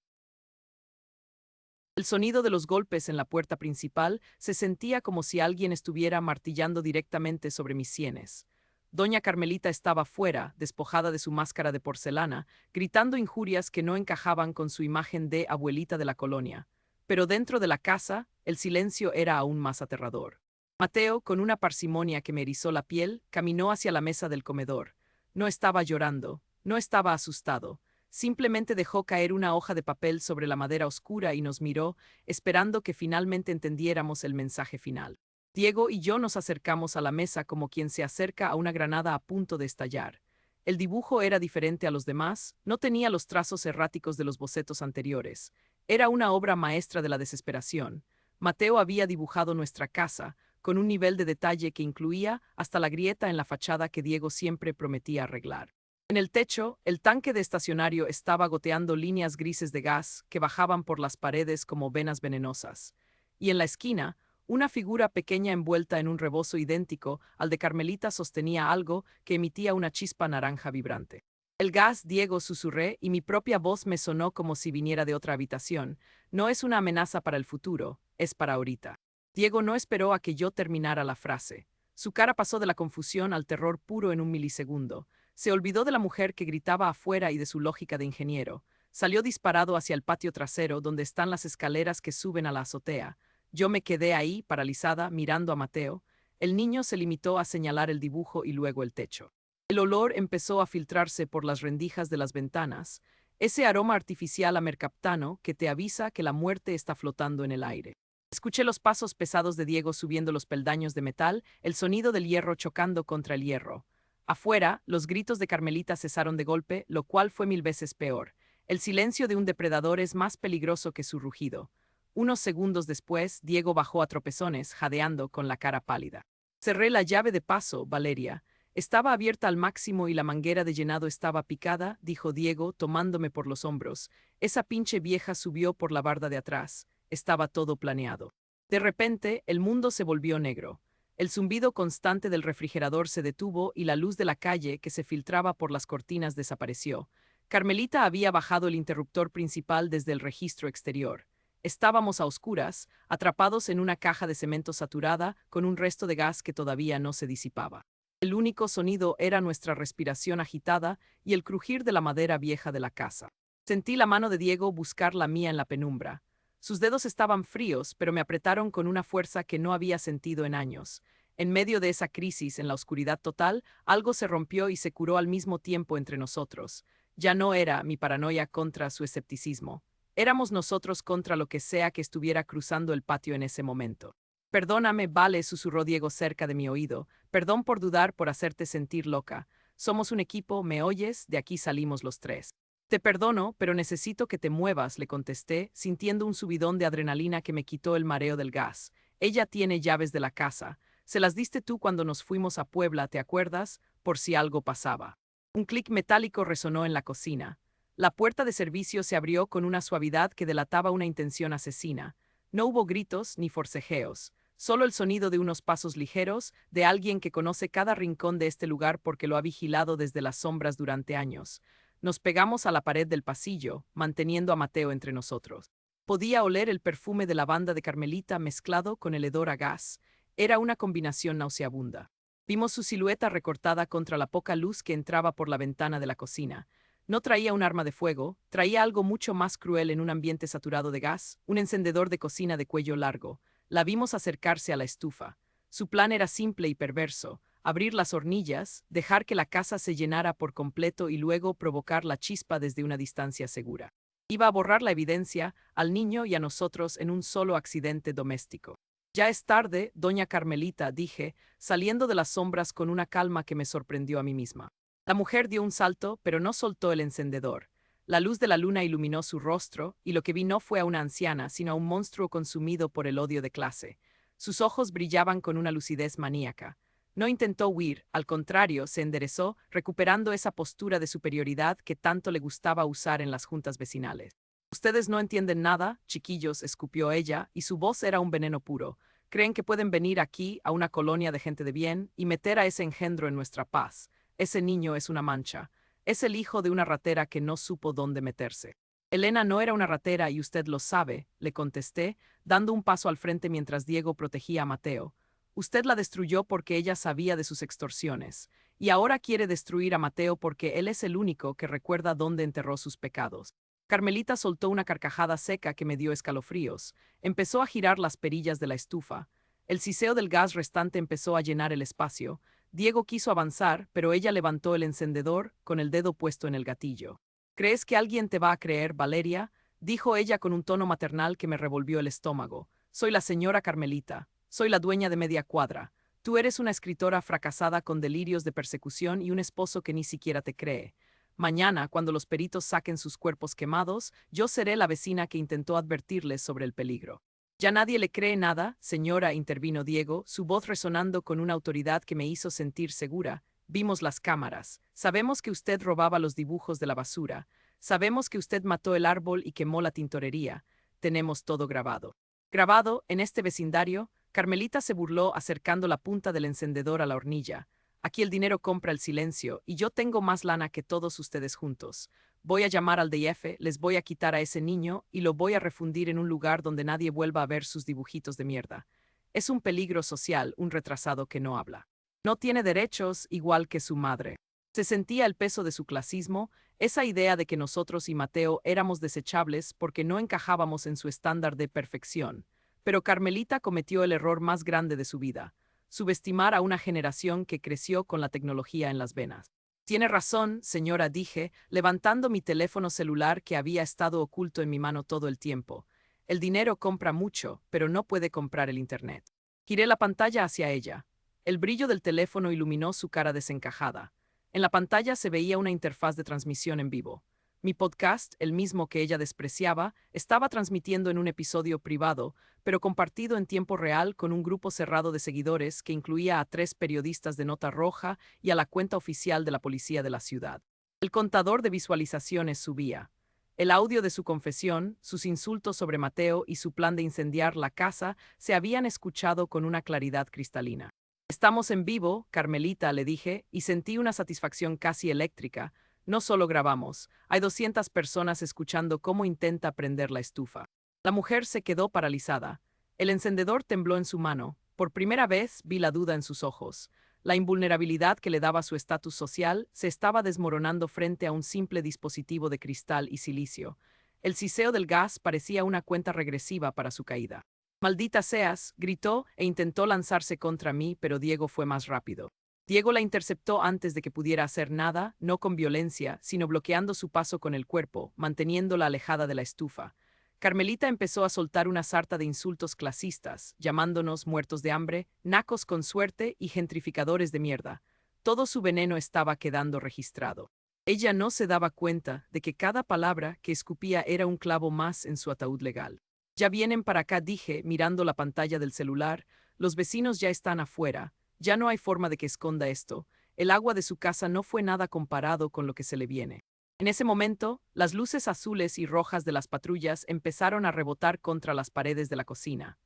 El sonido de los golpes en la puerta principal se sentía como si alguien estuviera martillando directamente sobre mis sienes. Doña Carmelita estaba fuera, despojada de su máscara de porcelana, gritando injurias que no encajaban con su imagen de abuelita de la colonia. Pero dentro de la casa, el silencio era aún más aterrador. Mateo, con una parsimonia que me erizó la piel, caminó hacia la mesa del comedor. No estaba llorando, no estaba asustado. Simplemente dejó caer una hoja de papel sobre la madera oscura y nos miró, esperando que finalmente entendiéramos el mensaje final. Diego y yo nos acercamos a la mesa como quien se acerca a una granada a punto de estallar. El dibujo era diferente a los demás, no tenía los trazos erráticos de los bocetos anteriores. Era una obra maestra de la desesperación. Mateo había dibujado nuestra casa, con un nivel de detalle que incluía hasta la grieta en la fachada que Diego siempre prometía arreglar. En el techo, el tanque de estacionario estaba goteando líneas grises de gas que bajaban por las paredes como venas venenosas. Y en la esquina, una figura pequeña envuelta en un rebozo idéntico al de Carmelita sostenía algo que emitía una chispa naranja vibrante. El gas, Diego, susurré, y mi propia voz me sonó como si viniera de otra habitación. No es una amenaza para el futuro, es para ahorita. Diego no esperó a que yo terminara la frase. Su cara pasó de la confusión al terror puro en un milisegundo. Se olvidó de la mujer que gritaba afuera y de su lógica de ingeniero. Salió disparado hacia el patio trasero donde están las escaleras que suben a la azotea. Yo me quedé ahí, paralizada, mirando a Mateo. El niño se limitó a señalar el dibujo y luego el techo. El olor empezó a filtrarse por las rendijas de las ventanas, ese aroma artificial a mercaptano que te avisa que la muerte está flotando en el aire. Escuché los pasos pesados de Diego subiendo los peldaños de metal, el sonido del hierro chocando contra el hierro. Afuera, los gritos de Carmelita cesaron de golpe, lo cual fue 1000 veces peor. El silencio de un depredador es más peligroso que su rugido. Unos segundos después, Diego bajó a tropezones, jadeando con la cara pálida. Cerré la llave de paso, Valeria. Estaba abierta al máximo y la manguera de llenado estaba picada, dijo Diego, tomándome por los hombros. Esa pinche vieja subió por la barda de atrás. Estaba todo planeado. De repente, el mundo se volvió negro. El zumbido constante del refrigerador se detuvo y la luz de la calle que se filtraba por las cortinas desapareció. Carmelita había bajado el interruptor principal desde el registro exterior. Estábamos a oscuras, atrapados en una caja de cemento saturada con un resto de gas que todavía no se disipaba. El único sonido era nuestra respiración agitada y el crujir de la madera vieja de la casa. Sentí la mano de Diego buscar la mía en la penumbra. Sus dedos estaban fríos, pero me apretaron con una fuerza que no había sentido en años. En medio de esa crisis, en la oscuridad total, algo se rompió y se curó al mismo tiempo entre nosotros. Ya no era mi paranoia contra su escepticismo. Éramos nosotros contra lo que sea que estuviera cruzando el patio en ese momento. Perdóname, Vale, susurró Diego cerca de mi oído. Perdón por dudar, por hacerte sentir loca. Somos un equipo, ¿me oyes? De aquí salimos los tres. Te perdono, pero necesito que te muevas, le contesté, sintiendo un subidón de adrenalina que me quitó el mareo del gas. Ella tiene llaves de la casa. Se las diste tú cuando nos fuimos a Puebla, ¿te acuerdas? Por si algo pasaba. Un clic metálico resonó en la cocina. La puerta de servicio se abrió con una suavidad que delataba una intención asesina. No hubo gritos ni forcejeos. Solo el sonido de unos pasos ligeros, de alguien que conoce cada rincón de este lugar porque lo ha vigilado desde las sombras durante años. Nos pegamos a la pared del pasillo, manteniendo a Mateo entre nosotros. Podía oler el perfume de lavanda de Carmelita mezclado con el hedor a gas. Era una combinación nauseabunda. Vimos su silueta recortada contra la poca luz que entraba por la ventana de la cocina. No traía un arma de fuego, traía algo mucho más cruel en un ambiente saturado de gas, un encendedor de cocina de cuello largo. La vimos acercarse a la estufa. Su plan era simple y perverso: abrir las hornillas, dejar que la casa se llenara por completo y luego provocar la chispa desde una distancia segura. Iba a borrar la evidencia, al niño y a nosotros en un solo accidente doméstico. Ya es tarde, doña Carmelita, dije, saliendo de las sombras con una calma que me sorprendió a mí misma. La mujer dio un salto, pero no soltó el encendedor. La luz de la luna iluminó su rostro, y lo que vi no fue a una anciana, sino a un monstruo consumido por el odio de clase. Sus ojos brillaban con una lucidez maníaca. No intentó huir, al contrario, se enderezó, recuperando esa postura de superioridad que tanto le gustaba usar en las juntas vecinales. Ustedes no entienden nada, chiquillos, escupió ella, y su voz era un veneno puro. Creen que pueden venir aquí, a una colonia de gente de bien, y meter a ese engendro en nuestra paz. Ese niño es una mancha. Es el hijo de una ratera que no supo dónde meterse. Elena no era una ratera y usted lo sabe, le contesté, dando un paso al frente mientras Diego protegía a Mateo. Usted la destruyó porque ella sabía de sus extorsiones, y ahora quiere destruir a Mateo porque él es el único que recuerda dónde enterró sus pecados. Carmelita soltó una carcajada seca que me dio escalofríos. Empezó a girar las perillas de la estufa. El siseo del gas restante empezó a llenar el espacio. Diego quiso avanzar, pero ella levantó el encendedor con el dedo puesto en el gatillo. ¿Crees que alguien te va a creer, Valeria?, dijo ella con un tono maternal que me revolvió el estómago. Soy la señora Carmelita. Soy la dueña de Media Cuadra. Tú eres una escritora fracasada con delirios de persecución y un esposo que ni siquiera te cree. Mañana, cuando los peritos saquen sus cuerpos quemados, yo seré la vecina que intentó advertirles sobre el peligro. Ya nadie le cree nada, señora, intervino Diego, su voz resonando con una autoridad que me hizo sentir segura. Vimos las cámaras. Sabemos que usted robaba los dibujos de la basura. Sabemos que usted mató el árbol y quemó la tintorería. Tenemos todo grabado. Grabado, en este vecindario, Carmelita se burló acercando la punta del encendedor a la hornilla. Aquí el dinero compra el silencio, y yo tengo más lana que todos ustedes juntos. Voy a llamar al DF, les voy a quitar a ese niño y lo voy a refundir en un lugar donde nadie vuelva a ver sus dibujitos de mierda. Es un peligro social, un retrasado que no habla. No tiene derechos, igual que su madre. Se sentía el peso de su clasismo, esa idea de que nosotros y Mateo éramos desechables porque no encajábamos en su estándar de perfección. Pero Carmelita cometió el error más grande de su vida: subestimar a una generación que creció con la tecnología en las venas. Tiene razón, señora, dije, levantando mi teléfono celular que había estado oculto en mi mano todo el tiempo. El dinero compra mucho, pero no puede comprar el Internet. Giré la pantalla hacia ella. El brillo del teléfono iluminó su cara desencajada. En la pantalla se veía una interfaz de transmisión en vivo. Mi podcast, el mismo que ella despreciaba, estaba transmitiendo en un episodio privado, pero compartido en tiempo real con un grupo cerrado de seguidores que incluía a 3 periodistas de Nota Roja y a la cuenta oficial de la policía de la ciudad. El contador de visualizaciones subía. El audio de su confesión, sus insultos sobre Mateo y su plan de incendiar la casa se habían escuchado con una claridad cristalina. Estamos en vivo, Carmelita, le dije, y sentí una satisfacción casi eléctrica. No solo grabamos, hay 200 personas escuchando cómo intenta prender la estufa. La mujer se quedó paralizada. El encendedor tembló en su mano. Por primera vez vi la duda en sus ojos. La invulnerabilidad que le daba su estatus social se estaba desmoronando frente a un simple dispositivo de cristal y silicio. El siseo del gas parecía una cuenta regresiva para su caída. «Maldita seas», gritó e intentó lanzarse contra mí, pero Diego fue más rápido. Diego la interceptó antes de que pudiera hacer nada, no con violencia, sino bloqueando su paso con el cuerpo, manteniéndola alejada de la estufa. Carmelita empezó a soltar una sarta de insultos clasistas, llamándonos muertos de hambre, nacos con suerte y gentrificadores de mierda. Todo su veneno estaba quedando registrado. Ella no se daba cuenta de que cada palabra que escupía era un clavo más en su ataúd legal. «Ya vienen para acá», dije, mirando la pantalla del celular. «Los vecinos ya están afuera. Ya no hay forma de que esconda esto. El agua de su casa no fue nada comparado con lo que se le viene». En ese momento, las luces azules y rojas de las patrullas empezaron a rebotar contra las paredes de la cocina.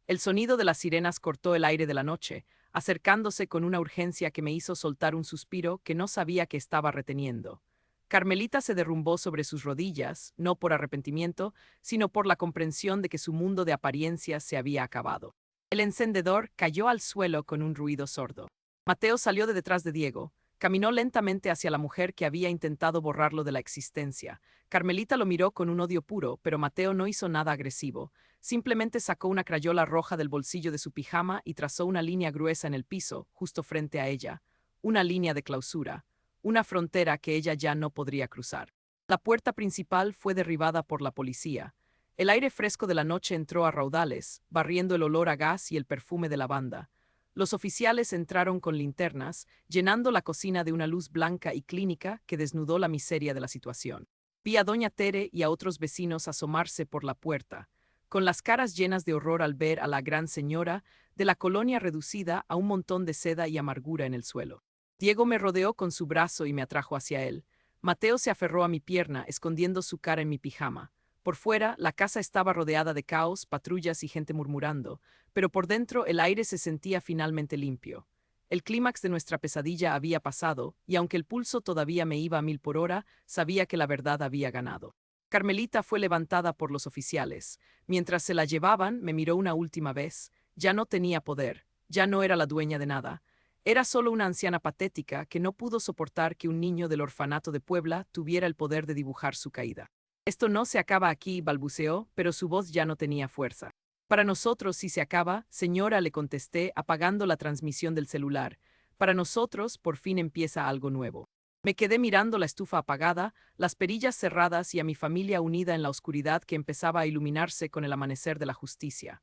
El sonido de las sirenas cortó el aire de la noche, acercándose con una urgencia que me hizo soltar un suspiro que no sabía que estaba reteniendo. Carmelita se derrumbó sobre sus rodillas, no por arrepentimiento, sino por la comprensión de que su mundo de apariencias se había acabado. El encendedor cayó al suelo con un ruido sordo. Mateo salió de detrás de Diego. Caminó lentamente hacia la mujer que había intentado borrarlo de la existencia. Carmelita lo miró con un odio puro, pero Mateo no hizo nada agresivo. Simplemente sacó una crayola roja del bolsillo de su pijama y trazó una línea gruesa en el piso, justo frente a ella. Una línea de clausura. Una frontera que ella ya no podría cruzar. La puerta principal fue derribada por la policía. El aire fresco de la noche entró a raudales, barriendo el olor a gas y el perfume de lavanda. Los oficiales entraron con linternas, llenando la cocina de una luz blanca y clínica que desnudó la miseria de la situación. Vi a doña Tere y a otros vecinos asomarse por la puerta. con las caras llenas de horror al ver a la gran señora de la colonia reducida a un montón de seda y amargura en el suelo. Diego me rodeó con su brazo y me atrajo hacia él. Mateo se aferró a mi pierna, escondiendo su cara en mi pijama. Por fuera, la casa estaba rodeada de caos, patrullas y gente murmurando, pero por dentro el aire se sentía finalmente limpio. El clímax de nuestra pesadilla había pasado, y aunque el pulso todavía me iba a 1000 por hora, sabía que la verdad había ganado. Carmelita fue levantada por los oficiales. Mientras se la llevaban, me miró una última vez. Ya no tenía poder, ya no era la dueña de nada. Era solo una anciana patética que no pudo soportar que un niño del orfanato de Puebla tuviera el poder de dibujar su caída. Esto no se acaba aquí, balbuceó, pero su voz ya no tenía fuerza. Para nosotros sí se acaba, señora, le contesté, apagando la transmisión del celular. Para nosotros, por fin empieza algo nuevo. Me quedé mirando la estufa apagada, las perillas cerradas y a mi familia unida en la oscuridad que empezaba a iluminarse con el amanecer de la justicia.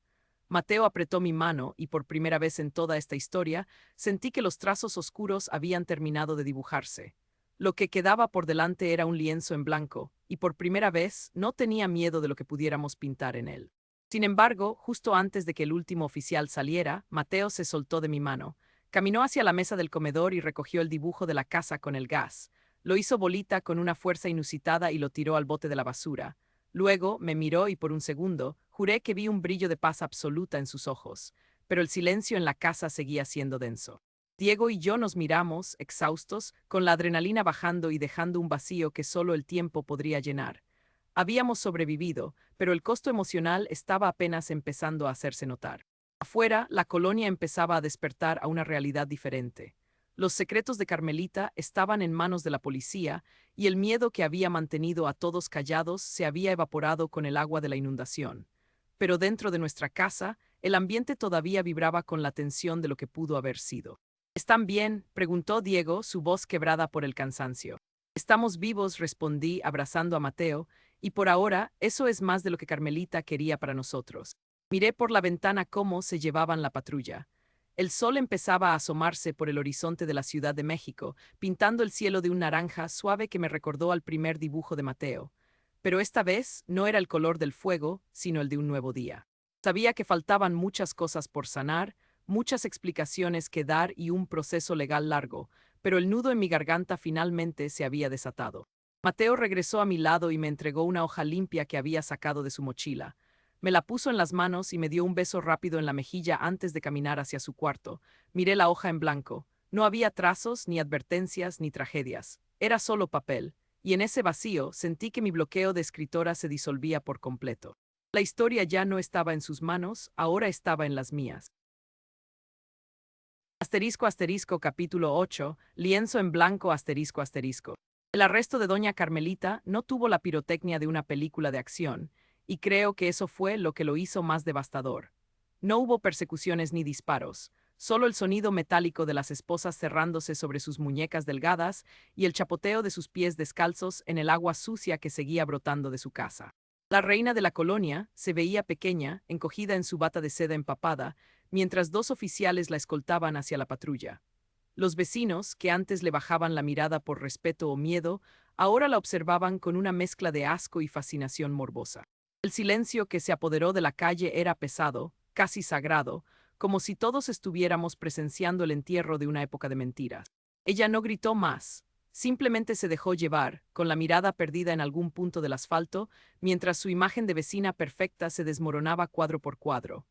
Mateo apretó mi mano y por primera vez en toda esta historia sentí que los trazos oscuros habían terminado de dibujarse. Lo que quedaba por delante era un lienzo en blanco, y por primera vez no tenía miedo de lo que pudiéramos pintar en él. Sin embargo, justo antes de que el último oficial saliera, Mateo se soltó de mi mano. Caminó hacia la mesa del comedor y recogió el dibujo de la casa con el gas. Lo hizo bolita con una fuerza inusitada y lo tiró al bote de la basura. Luego me miró y por un segundo juré que vi un brillo de paz absoluta en sus ojos, pero el silencio en la casa seguía siendo denso. Diego y yo nos miramos, exhaustos, con la adrenalina bajando y dejando un vacío que solo el tiempo podría llenar. Habíamos sobrevivido, pero el costo emocional estaba apenas empezando a hacerse notar. Afuera, la colonia empezaba a despertar a una realidad diferente. Los secretos de Carmelita estaban en manos de la policía y el miedo que había mantenido a todos callados se había evaporado con el agua de la inundación. Pero dentro de nuestra casa, el ambiente todavía vibraba con la tensión de lo que pudo haber sido. ¿Están bien?, preguntó Diego, su voz quebrada por el cansancio. Estamos vivos, respondí, abrazando a Mateo, y por ahora, eso es más de lo que Carmelita quería para nosotros. Miré por la ventana cómo se llevaban la patrulla. El sol empezaba a asomarse por el horizonte de la Ciudad de México, pintando el cielo de un naranja suave que me recordó al primer dibujo de Mateo. Pero esta vez no era el color del fuego, sino el de un nuevo día. Sabía que faltaban muchas cosas por sanar, muchas explicaciones que dar y un proceso legal largo, pero el nudo en mi garganta finalmente se había desatado. Mateo regresó a mi lado y me entregó una hoja limpia que había sacado de su mochila. Me la puso en las manos y me dio un beso rápido en la mejilla antes de caminar hacia su cuarto. Miré la hoja en blanco. No había trazos, ni advertencias, ni tragedias. Era solo papel, y en ese vacío sentí que mi bloqueo de escritora se disolvía por completo. La historia ya no estaba en sus manos, ahora estaba en las mías. Asterisco asterisco capítulo 8, lienzo en blanco asterisco asterisco. El arresto de doña Carmelita no tuvo la pirotecnia de una película de acción, y creo que eso fue lo que lo hizo más devastador. No hubo persecuciones ni disparos, solo el sonido metálico de las esposas cerrándose sobre sus muñecas delgadas y el chapoteo de sus pies descalzos en el agua sucia que seguía brotando de su casa. La reina de la colonia se veía pequeña, encogida en su bata de seda empapada, mientras dos oficiales la escoltaban hacia la patrulla. Los vecinos, que antes le bajaban la mirada por respeto o miedo, ahora la observaban con una mezcla de asco y fascinación morbosa. El silencio que se apoderó de la calle era pesado, casi sagrado, como si todos estuviéramos presenciando el entierro de una época de mentiras. Ella no gritó más, simplemente se dejó llevar, con la mirada perdida en algún punto del asfalto, mientras su imagen de vecina perfecta se desmoronaba cuadro por cuadro.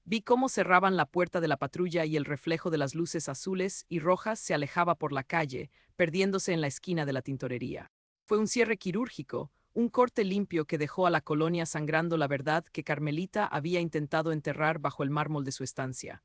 Vi cómo cerraban la puerta de la patrulla y el reflejo de las luces azules y rojas se alejaba por la calle, perdiéndose en la esquina de la tintorería. Fue un cierre quirúrgico, un corte limpio que dejó a la colonia sangrando la verdad que Carmelita había intentado enterrar bajo el mármol de su estancia.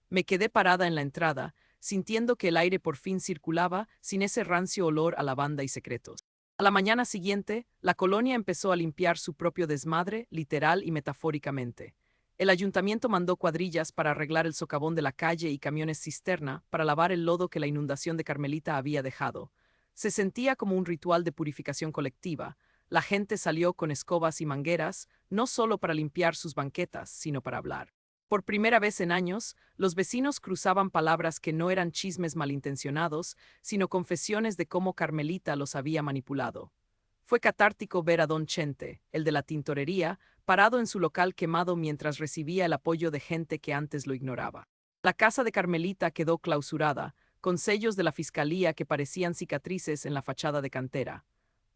Me quedé parada en la entrada, sintiendo que el aire por fin circulaba sin ese rancio olor a lavanda y secretos. A la mañana siguiente, la colonia empezó a limpiar su propio desmadre, literal y metafóricamente. El ayuntamiento mandó cuadrillas para arreglar el socavón de la calle y camiones cisterna para lavar el lodo que la inundación de Carmelita había dejado. Se sentía como un ritual de purificación colectiva. La gente salió con escobas y mangueras, no solo para limpiar sus banquetas, sino para hablar. Por primera vez en años, los vecinos cruzaban palabras que no eran chismes malintencionados, sino confesiones de cómo Carmelita los había manipulado. Fue catártico ver a don Chente, el de la tintorería, parado en su local quemado mientras recibía el apoyo de gente que antes lo ignoraba. La casa de Carmelita quedó clausurada, con sellos de la fiscalía que parecían cicatrices en la fachada de cantera.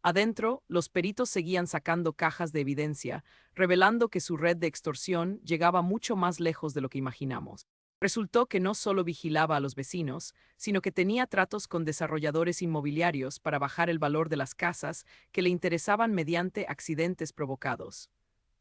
Adentro, los peritos seguían sacando cajas de evidencia, revelando que su red de extorsión llegaba mucho más lejos de lo que imaginamos. Resultó que no solo vigilaba a los vecinos, sino que tenía tratos con desarrolladores inmobiliarios para bajar el valor de las casas que le interesaban mediante accidentes provocados.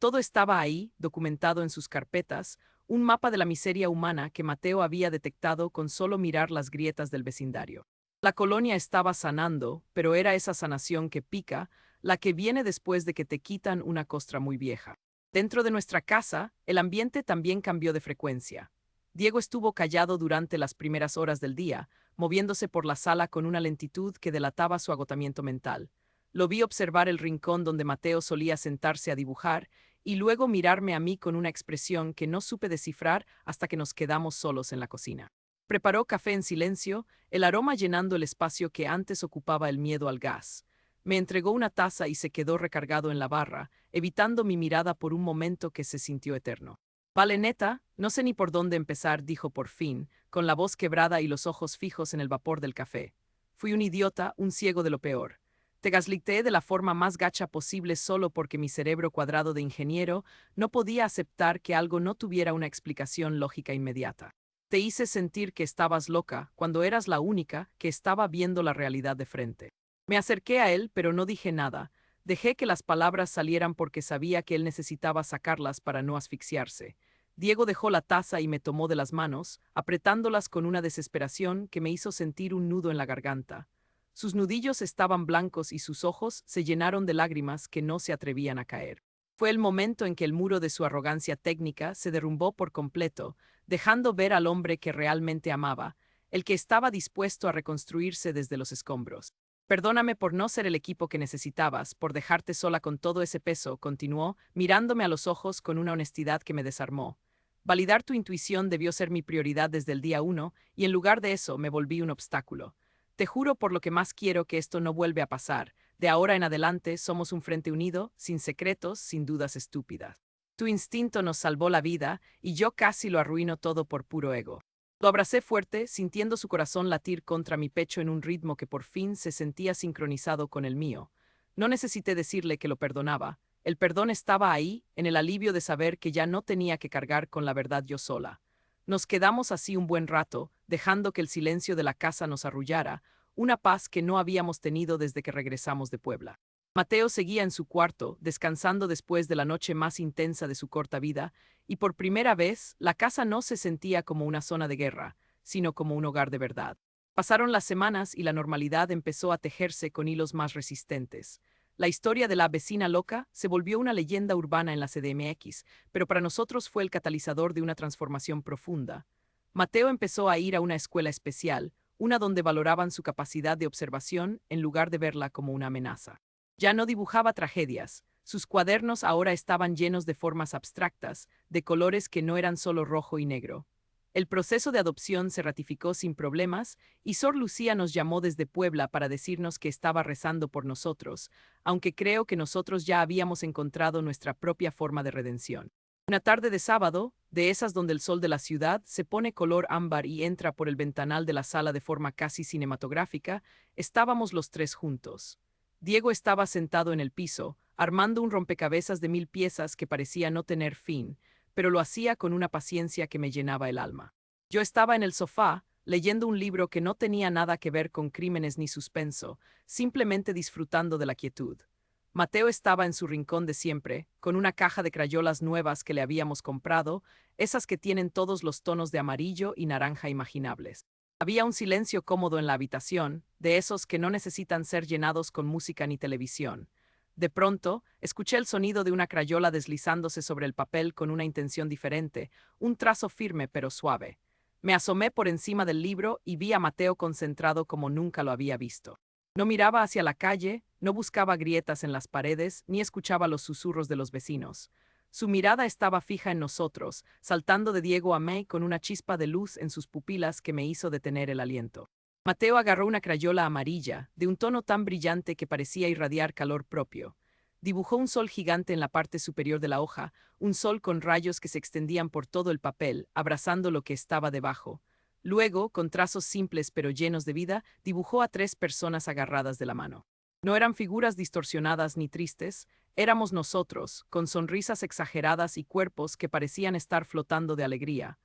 Todo estaba ahí, documentado en sus carpetas, un mapa de la miseria humana que Mateo había detectado con solo mirar las grietas del vecindario. La colonia estaba sanando, pero era esa sanación que pica, la que viene después de que te quitan una costra muy vieja. Dentro de nuestra casa, el ambiente también cambió de frecuencia. Diego estuvo callado durante las primeras horas del día, moviéndose por la sala con una lentitud que delataba su agotamiento mental. Lo vi observar el rincón donde Mateo solía sentarse a dibujar y luego mirarme a mí con una expresión que no supe descifrar hasta que nos quedamos solos en la cocina. Preparó café en silencio, el aroma llenando el espacio que antes ocupaba el miedo al gas. Me entregó una taza y se quedó recargado en la barra, evitando mi mirada por un momento que se sintió eterno. Vale, neta, no sé ni por dónde empezar, dijo por fin, con la voz quebrada y los ojos fijos en el vapor del café. Fui un idiota, un ciego de lo peor. Te gaslighteé de la forma más gacha posible solo porque mi cerebro cuadrado de ingeniero no podía aceptar que algo no tuviera una explicación lógica inmediata. Te hice sentir que estabas loca cuando eras la única que estaba viendo la realidad de frente. Me acerqué a él, pero no dije nada. Dejé que las palabras salieran porque sabía que él necesitaba sacarlas para no asfixiarse. Diego dejó la taza y me tomó de las manos, apretándolas con una desesperación que me hizo sentir un nudo en la garganta. Sus nudillos estaban blancos y sus ojos se llenaron de lágrimas que no se atrevían a caer. Fue el momento en que el muro de su arrogancia técnica se derrumbó por completo, dejando ver al hombre que realmente amaba, el que estaba dispuesto a reconstruirse desde los escombros. Perdóname por no ser el equipo que necesitabas, por dejarte sola con todo ese peso, continuó, mirándome a los ojos con una honestidad que me desarmó. Validar tu intuición debió ser mi prioridad desde el día 1, y en lugar de eso me volví un obstáculo. Te juro por lo que más quiero que esto no vuelva a pasar. De ahora en adelante somos un frente unido, sin secretos, sin dudas estúpidas. Tu instinto nos salvó la vida, y yo casi lo arruino todo por puro ego. Lo abracé fuerte, sintiendo su corazón latir contra mi pecho en un ritmo que por fin se sentía sincronizado con el mío. No necesité decirle que lo perdonaba. El perdón estaba ahí, en el alivio de saber que ya no tenía que cargar con la verdad yo sola. Nos quedamos así un buen rato, dejando que el silencio de la casa nos arrullara, una paz que no habíamos tenido desde que regresamos de Puebla. Mateo seguía en su cuarto, descansando después de la noche más intensa de su corta vida, y por primera vez la casa no se sentía como una zona de guerra, sino como un hogar de verdad. Pasaron las semanas y la normalidad empezó a tejerse con hilos más resistentes. La historia de la vecina loca se volvió una leyenda urbana en la CDMX, pero para nosotros fue el catalizador de una transformación profunda. Mateo empezó a ir a una escuela especial, una donde valoraban su capacidad de observación en lugar de verla como una amenaza. Ya no dibujaba tragedias, sus cuadernos ahora estaban llenos de formas abstractas, de colores que no eran solo rojo y negro. El proceso de adopción se ratificó sin problemas y Sor Lucía nos llamó desde Puebla para decirnos que estaba rezando por nosotros, aunque creo que nosotros ya habíamos encontrado nuestra propia forma de redención. Una tarde de sábado, de esas donde el sol de la ciudad se pone color ámbar y entra por el ventanal de la sala de forma casi cinematográfica, estábamos los tres juntos. Diego estaba sentado en el piso, armando un rompecabezas de 1000 piezas que parecía no tener fin, pero lo hacía con una paciencia que me llenaba el alma. Yo estaba en el sofá, leyendo un libro que no tenía nada que ver con crímenes ni suspenso, simplemente disfrutando de la quietud. Mateo estaba en su rincón de siempre, con una caja de crayolas nuevas que le habíamos comprado, esas que tienen todos los tonos de amarillo y naranja imaginables. Había un silencio cómodo en la habitación, de esos que no necesitan ser llenados con música ni televisión. De pronto, escuché el sonido de una crayola deslizándose sobre el papel con una intención diferente, un trazo firme pero suave. Me asomé por encima del libro y vi a Mateo concentrado como nunca lo había visto. No miraba hacia la calle, no buscaba grietas en las paredes, ni escuchaba los susurros de los vecinos. Su mirada estaba fija en nosotros, saltando de Diego a May con una chispa de luz en sus pupilas que me hizo detener el aliento. Mateo agarró una crayola amarilla, de un tono tan brillante que parecía irradiar calor propio. Dibujó un sol gigante en la parte superior de la hoja, un sol con rayos que se extendían por todo el papel, abrazando lo que estaba debajo. Luego, con trazos simples pero llenos de vida, dibujó a 3 personas agarradas de la mano. No eran figuras distorsionadas ni tristes, éramos nosotros, con sonrisas exageradas y cuerpos que parecían estar flotando de alegría.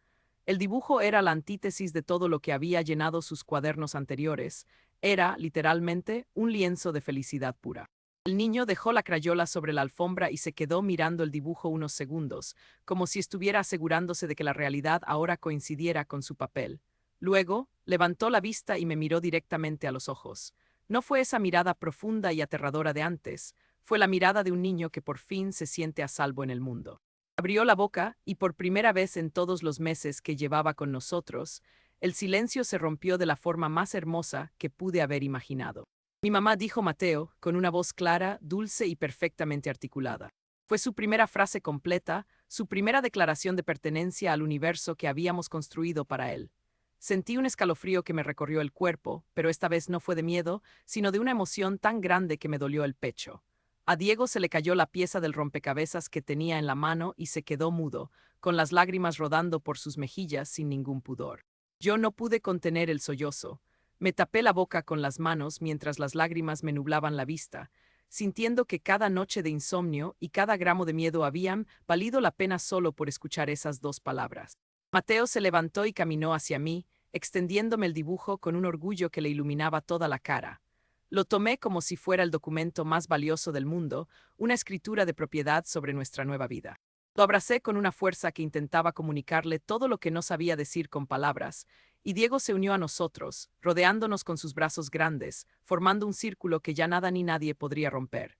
El dibujo era la antítesis de todo lo que había llenado sus cuadernos anteriores. Era, literalmente, un lienzo de felicidad pura. El niño dejó la crayola sobre la alfombra y se quedó mirando el dibujo unos segundos, como si estuviera asegurándose de que la realidad ahora coincidiera con su papel. Luego, levantó la vista y me miró directamente a los ojos. No fue esa mirada profunda y aterradora de antes, fue la mirada de un niño que por fin se siente a salvo en el mundo. Abrió la boca y por primera vez en todos los meses que llevaba con nosotros, el silencio se rompió de la forma más hermosa que pude haber imaginado. Mi mamá dijo Mateo, con una voz clara, dulce y perfectamente articulada. Fue su primera frase completa, su primera declaración de pertenencia al universo que habíamos construido para él. Sentí un escalofrío que me recorrió el cuerpo, pero esta vez no fue de miedo, sino de una emoción tan grande que me dolió el pecho. A Diego se le cayó la pieza del rompecabezas que tenía en la mano y se quedó mudo, con las lágrimas rodando por sus mejillas sin ningún pudor. Yo no pude contener el sollozo. Me tapé la boca con las manos mientras las lágrimas me nublaban la vista, sintiendo que cada noche de insomnio y cada gramo de miedo habían valido la pena solo por escuchar esas 2 palabras. Mateo se levantó y caminó hacia mí, extendiéndome el dibujo con un orgullo que le iluminaba toda la cara. Lo tomé como si fuera el documento más valioso del mundo, una escritura de propiedad sobre nuestra nueva vida. Lo abracé con una fuerza que intentaba comunicarle todo lo que no sabía decir con palabras, y Diego se unió a nosotros, rodeándonos con sus brazos grandes, formando un círculo que ya nada ni nadie podría romper.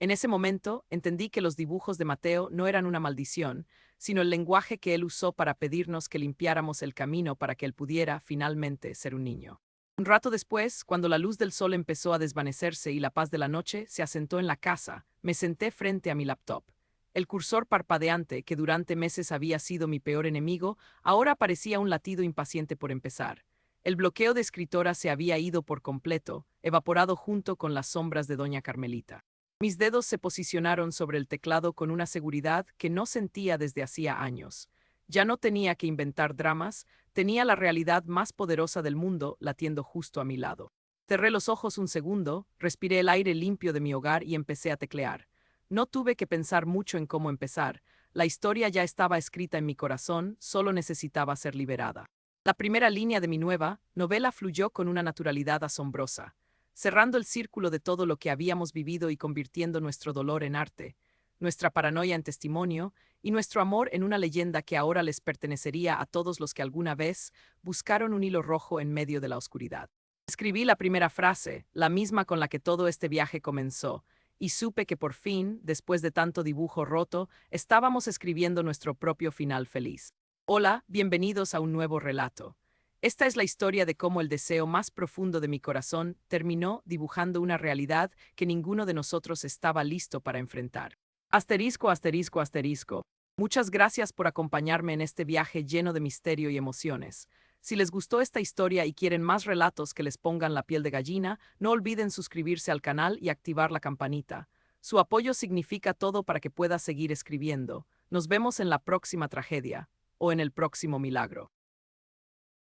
En ese momento, entendí que los dibujos de Mateo no eran una maldición, sino el lenguaje que él usó para pedirnos que limpiáramos el camino para que él pudiera, finalmente, ser un niño. Un rato después, cuando la luz del sol empezó a desvanecerse y la paz de la noche se asentó en la casa, me senté frente a mi laptop. El cursor parpadeante, que durante meses había sido mi peor enemigo, ahora parecía un latido impaciente por empezar. El bloqueo de escritora se había ido por completo, evaporado junto con las sombras de doña Carmelita. Mis dedos se posicionaron sobre el teclado con una seguridad que no sentía desde hacía años. Ya no tenía que inventar dramas, tenía la realidad más poderosa del mundo latiendo justo a mi lado. Cerré los ojos un segundo, respiré el aire limpio de mi hogar y empecé a teclear. No tuve que pensar mucho en cómo empezar. La historia ya estaba escrita en mi corazón, solo necesitaba ser liberada. La primera línea de mi nueva novela fluyó con una naturalidad asombrosa, cerrando el círculo de todo lo que habíamos vivido y convirtiendo nuestro dolor en arte, nuestra paranoia en testimonio y nuestro amor en una leyenda que ahora les pertenecería a todos los que alguna vez buscaron un hilo rojo en medio de la oscuridad. Escribí la primera frase, la misma con la que todo este viaje comenzó, y supe que por fin, después de tanto dibujo roto, estábamos escribiendo nuestro propio final feliz. Hola, bienvenidos a un nuevo relato. Esta es la historia de cómo el deseo más profundo de mi corazón terminó dibujando una realidad que ninguno de nosotros estaba listo para enfrentar. Asterisco, asterisco, asterisco. Muchas gracias por acompañarme en este viaje lleno de misterio y emociones. Si les gustó esta historia y quieren más relatos que les pongan la piel de gallina, no olviden suscribirse al canal y activar la campanita. Su apoyo significa todo para que pueda seguir escribiendo. Nos vemos en la próxima tragedia o en el próximo milagro.